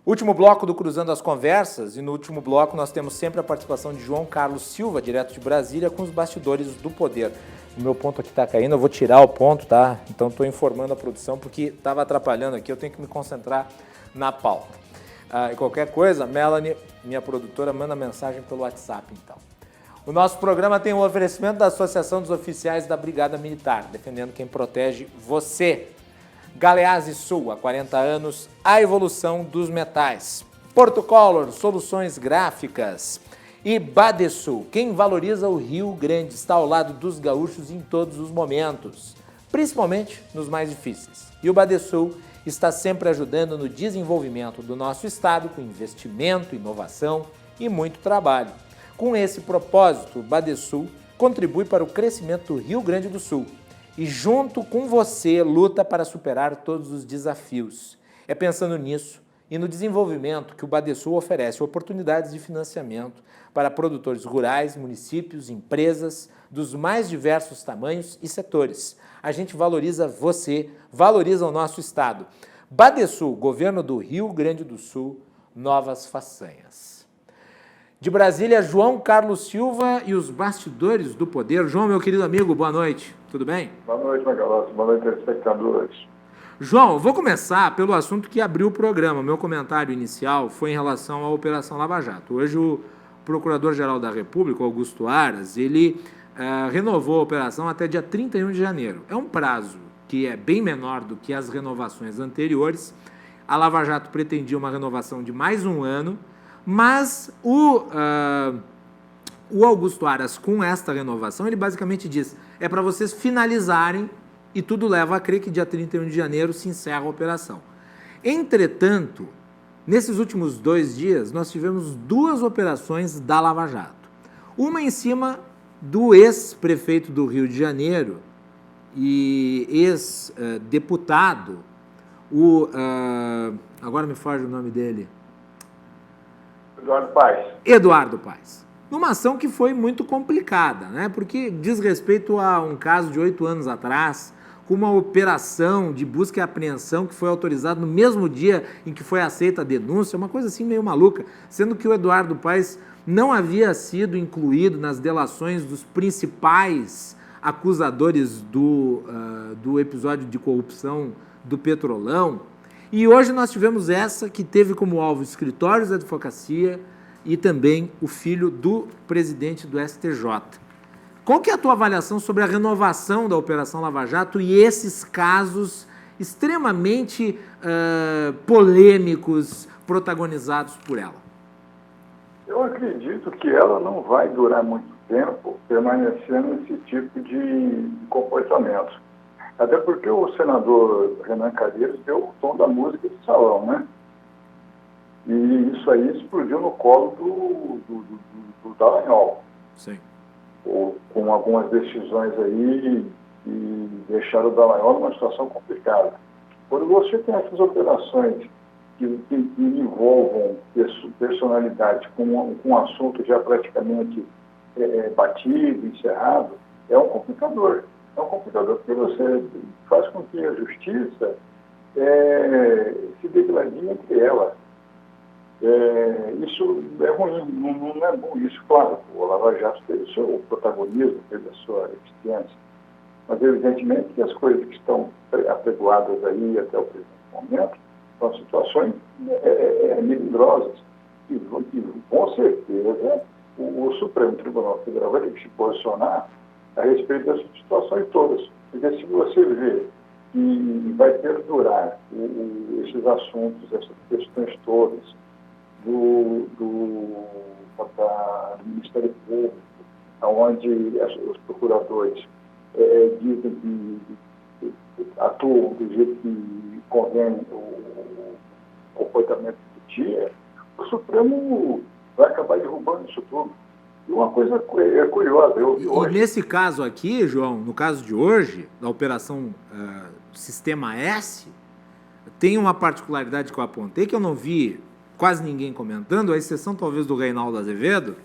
Último bloco do Cruzando as Conversas, e no último bloco nós temos sempre a participação de João Carlos Silva, direto de Brasília, com os bastidores do poder. O meu ponto aqui está caindo, eu vou tirar o ponto, tá? Então estou informando a produção porque estava atrapalhando aqui, eu tenho que me concentrar na pauta. E qualquer coisa, Melanie, minha produtora, manda mensagem pelo WhatsApp, então. O nosso programa tem um oferecimento da Associação dos Oficiais da Brigada Militar, defendendo quem protege você. Galeazzi Sul, há 40 anos, a evolução dos metais. Porto Color, soluções gráficas. E Badesul, quem valoriza o Rio Grande, está ao lado dos gaúchos em todos os momentos, principalmente nos mais difíceis. E o Badesul está sempre ajudando no desenvolvimento do nosso estado com investimento, inovação e muito trabalho. Com esse propósito, o Badesul contribui para o crescimento do Rio Grande do Sul e junto com você luta para superar todos os desafios. É pensando nisso e no desenvolvimento que o Badesul oferece oportunidades de financiamento para produtores rurais, municípios, empresas dos mais diversos tamanhos e setores. A gente valoriza você, valoriza o nosso estado. Badesul, Governo do Rio Grande do Sul, novas façanhas. De Brasília, João Carlos Silva e os bastidores do poder. João, meu querido amigo, boa noite. Tudo bem? Boa noite, Macalossi. Boa noite, telespectadores. João, vou começar pelo assunto que abriu o programa. Meu comentário inicial foi em relação à Operação Lava Jato. Hoje o Procurador-Geral da República, Augusto Aras, ele renovou a operação até dia 31 de janeiro. É um prazo que é bem menor do que as renovações anteriores. A Lava Jato pretendia uma renovação de mais um ano, mas o Augusto Aras, com esta renovação, ele basicamente diz, é para vocês finalizarem e tudo leva a crer que dia 31 de janeiro se encerra a operação. Entretanto, nesses últimos 2 dias, nós tivemos 2 operações da Lava Jato. Uma em cima do ex-prefeito do Rio de Janeiro e ex-deputado, agora me foge o nome dele. Eduardo Paes. Numa ação que foi muito complicada, né? Porque diz respeito a um caso de 8 anos atrás, com uma operação de busca e apreensão que foi autorizada no mesmo dia em que foi aceita a denúncia, uma coisa assim meio maluca, sendo que o Eduardo Paes não havia sido incluído nas delações dos principais acusadores do episódio de corrupção do Petrolão. E hoje nós tivemos essa que teve como alvo escritórios de advocacia e também o filho do presidente do STJ. Qual que é a tua avaliação sobre a renovação da Operação Lava Jato e esses casos extremamente polêmicos protagonizados por ela? Eu acredito que ela não vai durar muito tempo permanecendo esse tipo de comportamento. Até porque o senador Renan Calheiros deu o tom da música de salão, né? E isso aí explodiu no colo do Dallagnol. Sim. Com algumas decisões aí e deixaram o Dallagnol numa situação complicada. Quando você tem essas operações que envolvam personalidade com um assunto já praticamente batido, encerrado, é um complicador. É um complicador porque você faz com que a justiça se degradie entre elas. Isso é ruim, não é bom isso, claro. O Lava Jato teve o seu protagonismo, teve a sua eficiência, mas evidentemente que as coisas que estão apregoadas aí até o presente momento são situações melindrosas e com certeza o Supremo Tribunal Federal vai ter que se posicionar a respeito dessas situações todas. Porque se você vê que vai perdurar esses assuntos, essas questões todas do Ministério Público, onde os procuradores dizem que atuam do jeito que convém o comportamento do dia, o Supremo vai acabar derrubando isso tudo. E uma coisa curiosa... E nesse caso aqui, João, no caso de hoje, da operação Sistema S, tem uma particularidade que eu apontei, que eu não vi quase ninguém comentando, à exceção talvez do Reinaldo Azevedo,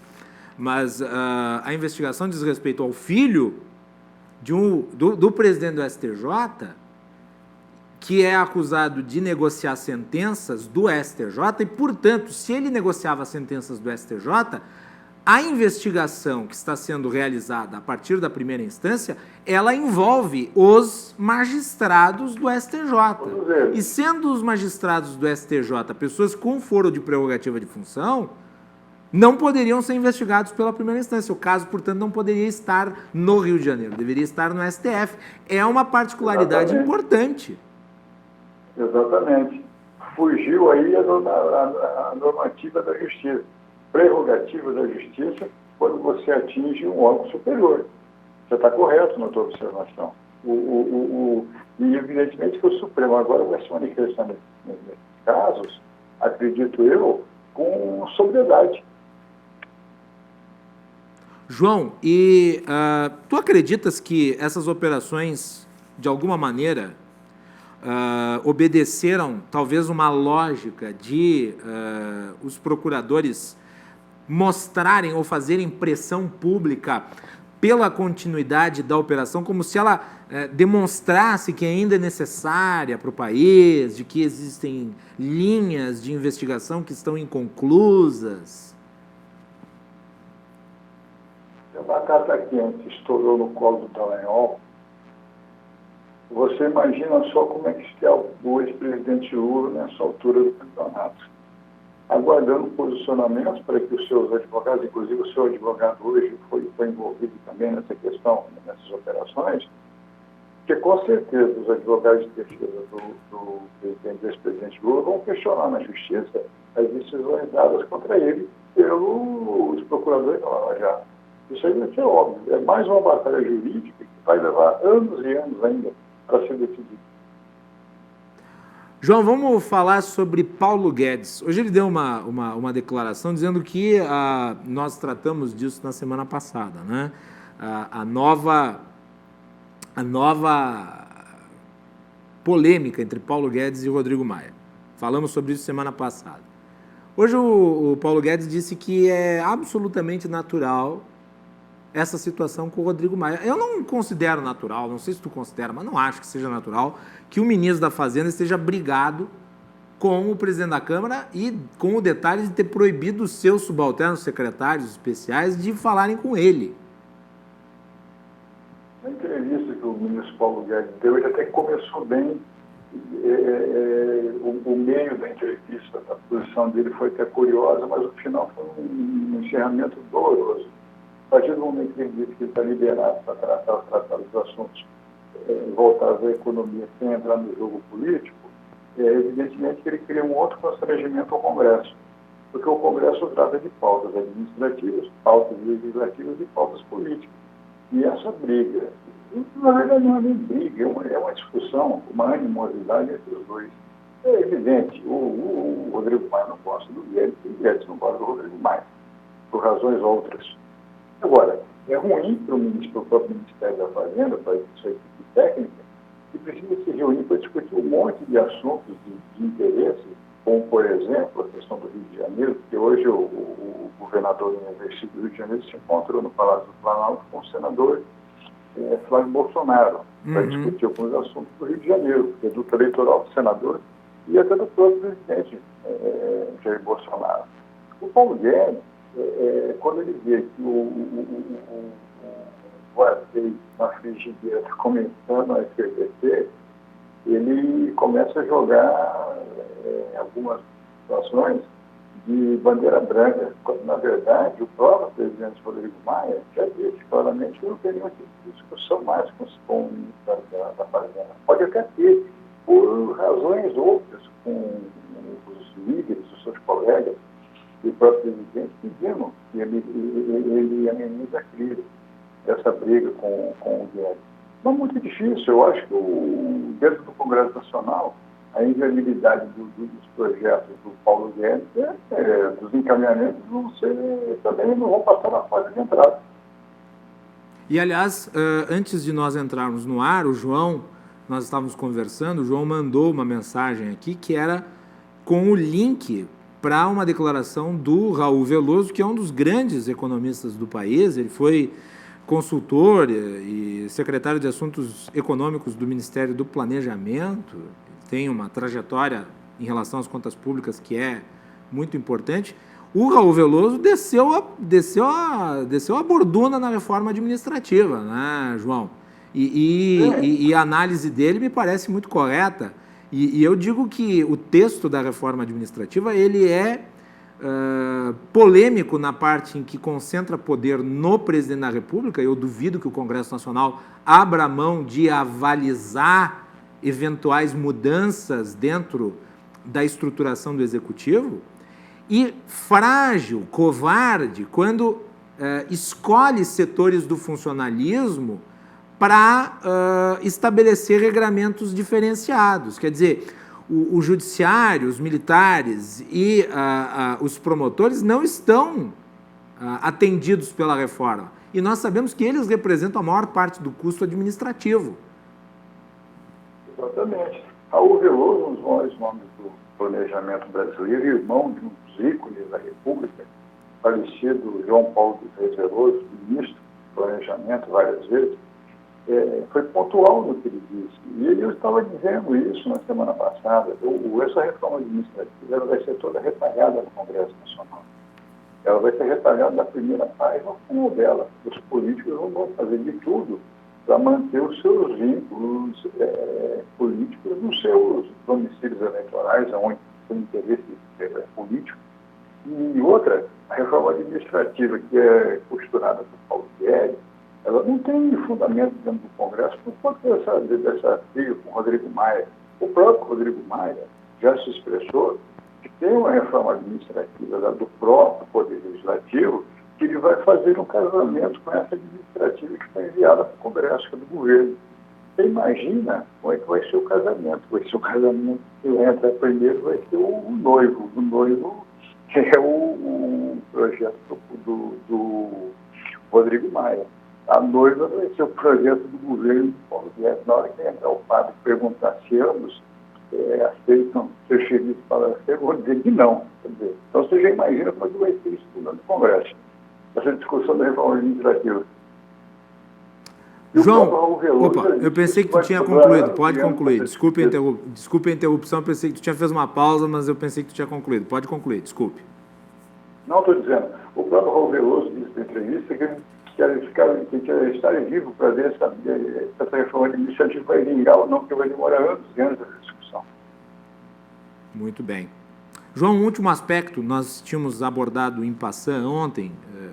mas a investigação diz respeito ao filho do presidente do STJ, que é acusado de negociar sentenças do STJ, e, portanto, se ele negociava sentenças do STJ, a investigação que está sendo realizada a partir da primeira instância, ela envolve os magistrados do STJ. E sendo os magistrados do STJ pessoas com foro de prerrogativa de função, não poderiam ser investigados pela primeira instância. O caso, portanto, não poderia estar no Rio de Janeiro, deveria estar no STF. É uma particularidade importante. Exatamente. Fugiu aí a normativa da justiça. Prerrogativa da justiça quando você atinge um órgão superior. Você está correto na sua observação. E evidentemente que o Supremo agora vai se manifestar nesses casos, acredito eu, com sobriedade. João, e tu acreditas que essas operações, de alguma maneira, obedeceram talvez uma lógica de os procuradores mostrarem ou fazerem pressão pública pela continuidade da operação, como se ela demonstrasse que ainda é necessária para o país, de que existem linhas de investigação que estão inconclusas? A batata quente estourou no colo do Dallagnol. Você imagina só como é que está o ex-presidente Lula nessa altura do campeonato, aguardando posicionamentos para que os seus advogados, inclusive o seu advogado hoje foi envolvido também nessa questão, nessas operações, porque com certeza os advogados de defesa do presidente e ex-presidente Lula vão questionar na justiça as decisões dadas contra ele pelos procuradores da Lava Jato. Isso aí vai ser óbvio. É mais uma batalha jurídica que vai levar anos e anos ainda para ser decidida. João, vamos falar sobre Paulo Guedes. Hoje ele deu uma declaração dizendo que nós tratamos disso na semana passada, né? A nova polêmica entre Paulo Guedes e Rodrigo Maia. Falamos sobre isso semana passada. Hoje o Paulo Guedes disse que é absolutamente natural essa situação com o Rodrigo Maia. Eu não considero natural, não sei se tu considera, mas não acho que seja natural que o ministro da Fazenda esteja brigado com o presidente da Câmara e com o detalhe de ter proibido os seus subalternos, secretários especiais, de falarem com ele. Na entrevista que o ministro Paulo Guedes deu, ele até começou bem. O meio da entrevista, a posição dele foi até curiosa, mas o final foi um encerramento doloroso. A partir do momento que ele disse que ele está liberado para tratar dos assuntos voltados à economia sem entrar no jogo político, evidentemente que ele cria um outro constrangimento ao Congresso, porque o Congresso trata de pautas administrativas, pautas legislativas e pautas políticas. E essa briga, na verdade não é nem briga, é uma discussão, uma animosidade entre os dois. É evidente, o Rodrigo Maia não gosta do Guedes, e o Guedes não gosta do Rodrigo Maia, por razões outras. Agora, é ruim para o próprio Ministério da Fazenda, para a sua equipe técnica, que precisa se reunir para discutir um monte de assuntos de interesse, como, por exemplo, a questão do Rio de Janeiro, porque hoje o governador investido do Rio de Janeiro se encontrou no Palácio do Planalto com o senador Flávio Bolsonaro, para discutir alguns assuntos do Rio de Janeiro, reduto eleitoral do senador e até do próprio presidente Jair Bolsonaro. O Paulo Guedes, quando ele vê que o azeite na frigideira está começando a efervescer, ele começa a jogar algumas situações de bandeira branca, quando, na verdade, o próprio presidente Rodrigo Maia já disse claramente que não tem nenhum tipo de discussão mais com o ministro da Fazenda. Pode até ter, por razões outras, com os líderes, os seus colegas, e o próprio presidente pedindo que ele amenize a crise, essa briga com o Guedes. Não é muito difícil. Eu acho que dentro do Congresso Nacional, a inviabilidade dos projetos do Paulo Guedes, dos encaminhamentos, também não vão passar na fase de entrada. E, aliás, antes de nós entrarmos no ar, o João, nós estávamos conversando, o João mandou uma mensagem aqui que era com o link para uma declaração do Raul Veloso, que é um dos grandes economistas do país. Ele foi consultor e secretário de Assuntos Econômicos do Ministério do Planejamento, tem uma trajetória em relação às contas públicas que é muito importante. O Raul Veloso desceu a borduna na reforma administrativa, né, João? E a análise dele me parece muito correta. E eu digo que o texto da reforma administrativa ele é polêmico na parte em que concentra poder no presidente da República. Eu duvido que o Congresso Nacional abra mão de avalizar eventuais mudanças dentro da estruturação do Executivo, e frágil, covarde, quando escolhe setores do funcionalismo para estabelecer regramentos diferenciados. Quer dizer, o judiciário, os militares e os promotores não estão atendidos pela reforma. E nós sabemos que eles representam a maior parte do custo administrativo. Exatamente. Raul Veloso, um dos maiores nomes do planejamento brasileiro, irmão de um dos ícones da República, falecido João Paulo dos Reis Veloso, ministro do Planejamento várias vezes, foi pontual no que ele disse. E ele estava dizendo isso na semana passada. Essa reforma administrativa ela vai ser toda retalhada no Congresso Nacional. Ela vai ser retalhada da primeira página ao final dela. Os políticos vão fazer de tudo para manter os seus vínculos políticos nos seus domicílios eleitorais, onde tem interesse político. E outra, a reforma administrativa que é costurada por Paulo Guedes, ela não tem fundamento dentro do Congresso por conta dessa briga com o Rodrigo Maia. O próprio Rodrigo Maia já se expressou que tem uma reforma administrativa do próprio Poder Legislativo que ele vai fazer um casamento com essa administrativa que foi enviada para o Congresso, do governo. Você imagina como é que vai ser o casamento? Vai ser o casamento que entra primeiro, vai ser o noivo. O noivo que é o projeto do Rodrigo Maia. A noiva vai ser o projeto do governo do Paulo Guedes. Na hora que entrar o padre perguntar se ambos aceitam ser felizes para ser, vou dizer que não. Quer dizer, então você já imagina como é que vai ser isso no Congresso, essa discussão da reforma administrativa. João, eu pensei que tu tinha concluído. Pode concluir. Desculpe a interrupção, eu pensei que tu tinha feito uma pausa, mas eu pensei que tu tinha concluído. Pode concluir, desculpe. Não, estou dizendo. O próprio Raul Veloso disse na entrevista que ele quer estar vivo para ver se essa reforma administrativa vai vingar ou não, porque vai demorar anos e anos essa discussão. Muito bem. João, um último aspecto, nós tínhamos abordado em passant ontem,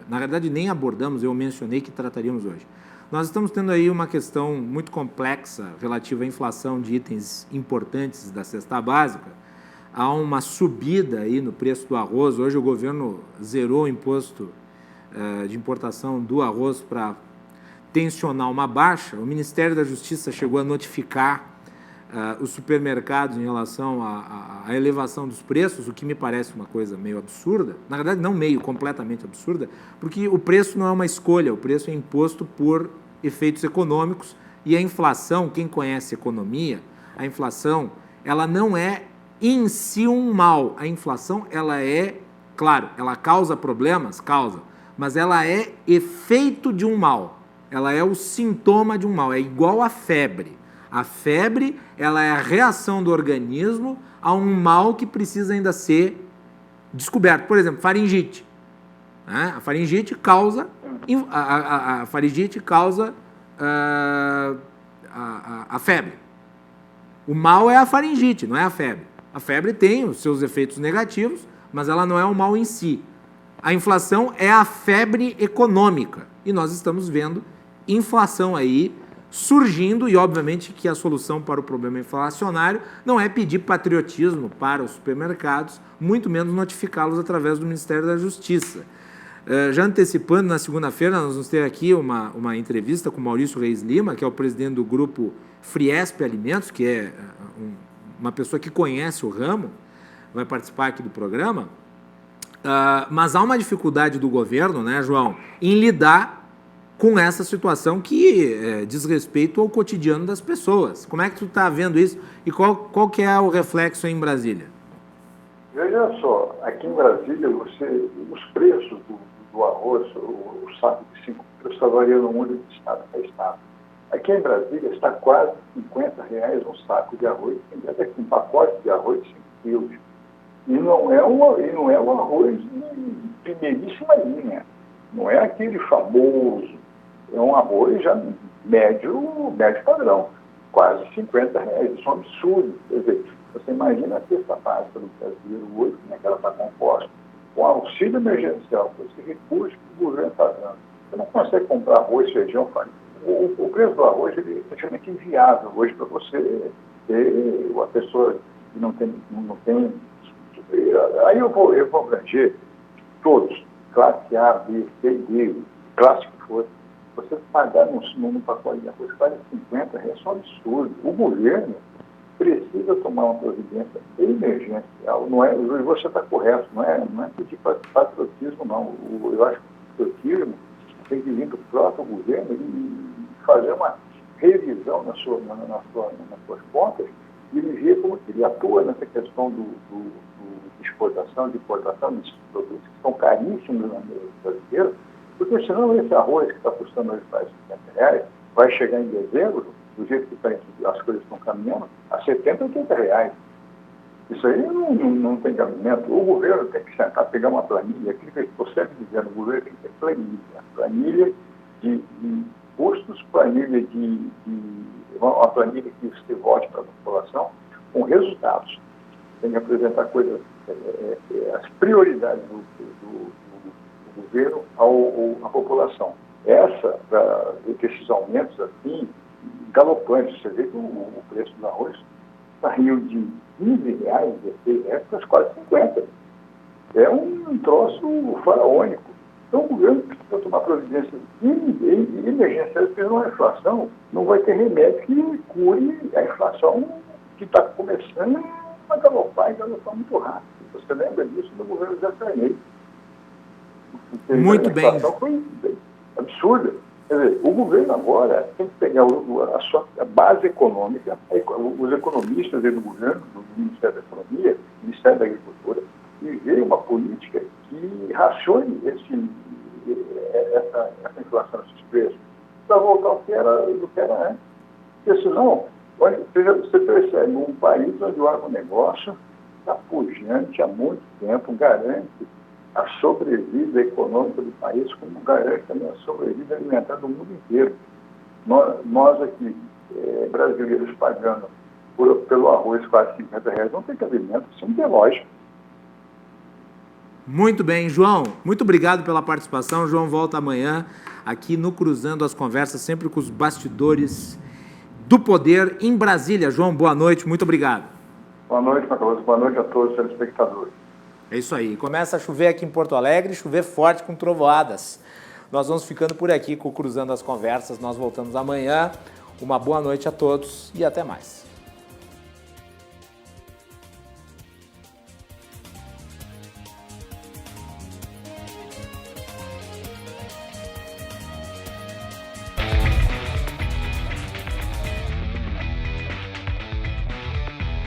na verdade nem abordamos, eu mencionei que trataríamos hoje. Nós estamos tendo aí uma questão muito complexa relativa à inflação de itens importantes da cesta básica. Há uma subida aí no preço do arroz. Hoje o governo zerou o imposto de importação do arroz para tensionar uma baixa. O Ministério da Justiça chegou a notificar os supermercados em relação à elevação dos preços, o que me parece uma coisa meio absurda. Na verdade, não meio, completamente absurda, porque o preço não é uma escolha, o preço é imposto por efeitos econômicos, e a inflação, quem conhece economia, a inflação, ela não é em si um mal. A inflação, ela é, claro, ela causa problemas, causa, mas ela é efeito de um mal. Ela é o sintoma de um mal, é igual à febre. A febre, ela é a reação do organismo a um mal que precisa ainda ser descoberto. Por exemplo, faringite. A faringite causa a febre. O mal é a faringite, não é a febre. A febre tem os seus efeitos negativos, mas ela não é o mal em si. A inflação é a febre econômica e nós estamos vendo inflação aí surgindo e, obviamente, que a solução para o problema inflacionário não é pedir patriotismo para os supermercados, muito menos notificá-los através do Ministério da Justiça. Já antecipando, na segunda-feira, nós vamos ter aqui uma entrevista com Maurício Reis Lima, que é o presidente do grupo Friesp Alimentos, que é uma pessoa que conhece o ramo, vai participar aqui do programa. Mas há uma dificuldade do governo, né, João, em lidar com essa situação que diz respeito ao cotidiano das pessoas. Como é que tu está vendo isso e qual que é o reflexo aí em Brasília? Veja só, aqui em Brasília, os preços do arroz, o saco de 5 quilos, está variando muito de estado para estado. Aqui em Brasília está quase R$50 um saco de arroz, tem um pacote de arroz de 5 quilos. E não é um arroz de primeiríssima linha, não é aquele famoso, é um arroz já médio padrão, quase R$50, isso é um absurdo. Quer dizer, você imagina a cesta básica do brasileiro hoje, como é que ela está composta, com o auxílio emergencial, com esse recurso que o governo está dando. Você não consegue comprar arroz, feijão, farinha. O preço do arroz ele é praticamente inviável hoje para você ter uma pessoa que não tem. Aí eu vou abranger todos, classe A, B, C, D, classe que for. Você pagar num pacote de arroz quase R$50 é só um absurdo. O governo precisa tomar uma providência emergencial. Não é, você está correto, não é pedir patriotismo, não. Eu acho que o patriotismo tem que vir do próprio governo e fazer uma revisão nas suas contas e ver como que ele atua nessa questão de exportação, de importação desses produtos que são caríssimos na mesa brasileira, porque senão esse arroz que está custando hoje quase R$50 vai chegar em dezembro, do jeito que as coisas estão caminhando, a R$70, R$80. Isso aí não tem cabimento. O governo tem que sentar, pegar uma planilha, aquilo que eu estou sempre dizendo, o governo tem que ter planilha de custos, planilha uma planilha que se volte para a população com resultados. Tem que apresentar coisas, as prioridades do governo à população. Esses aumentos assim, galopantes, você vê que o preço do arroz saiu de R$15, R$16 para quase R$50. É um troço faraônico. Então o governo precisa tomar providência emergenciais, porque uma inflação não vai ter remédio que cure a inflação que está começando a galopar muito rápido. Você lembra disso no governo Zé Sarney? Muito bem. A inflação foi absurda. Quer dizer, o governo agora tem que pegar a base econômica, os economistas do governo, do Ministério da Economia, do Ministério da Agricultura, e ver uma política que racione essa inflação, esses preços, para voltar ao que era antes. Porque senão, você percebe, um país onde o agronegócio está pujante há muito tempo, garante a sobrevida econômica do país, como garante também a sobrevida alimentar do mundo inteiro. Nós aqui, brasileiros, pagando pelo arroz quase R$50, não tem cabimento, isso não tem lógica. Muito bem, João. Muito obrigado pela participação. João volta amanhã aqui no Cruzando as Conversas, sempre com os bastidores do poder em Brasília. João, boa noite, muito obrigado. Boa noite, Macalossi. Boa noite a todos os telespectadores. É isso aí. Começa a chover aqui em Porto Alegre, chover forte com trovoadas. Nós vamos ficando por aqui com o Cruzando as Conversas. Nós voltamos amanhã. Uma boa noite a todos e até mais.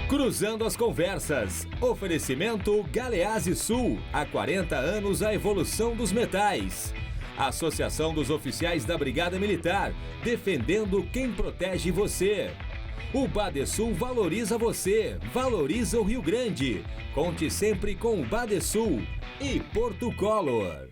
Cruzando as Conversas. Oferecimento Galeazzi Sul. Há 40 anos a evolução dos metais. A Associação dos Oficiais da Brigada Militar. Defendendo quem protege você. O Badesul valoriza você. Valoriza o Rio Grande. Conte sempre com o Badesul. E Porto Color.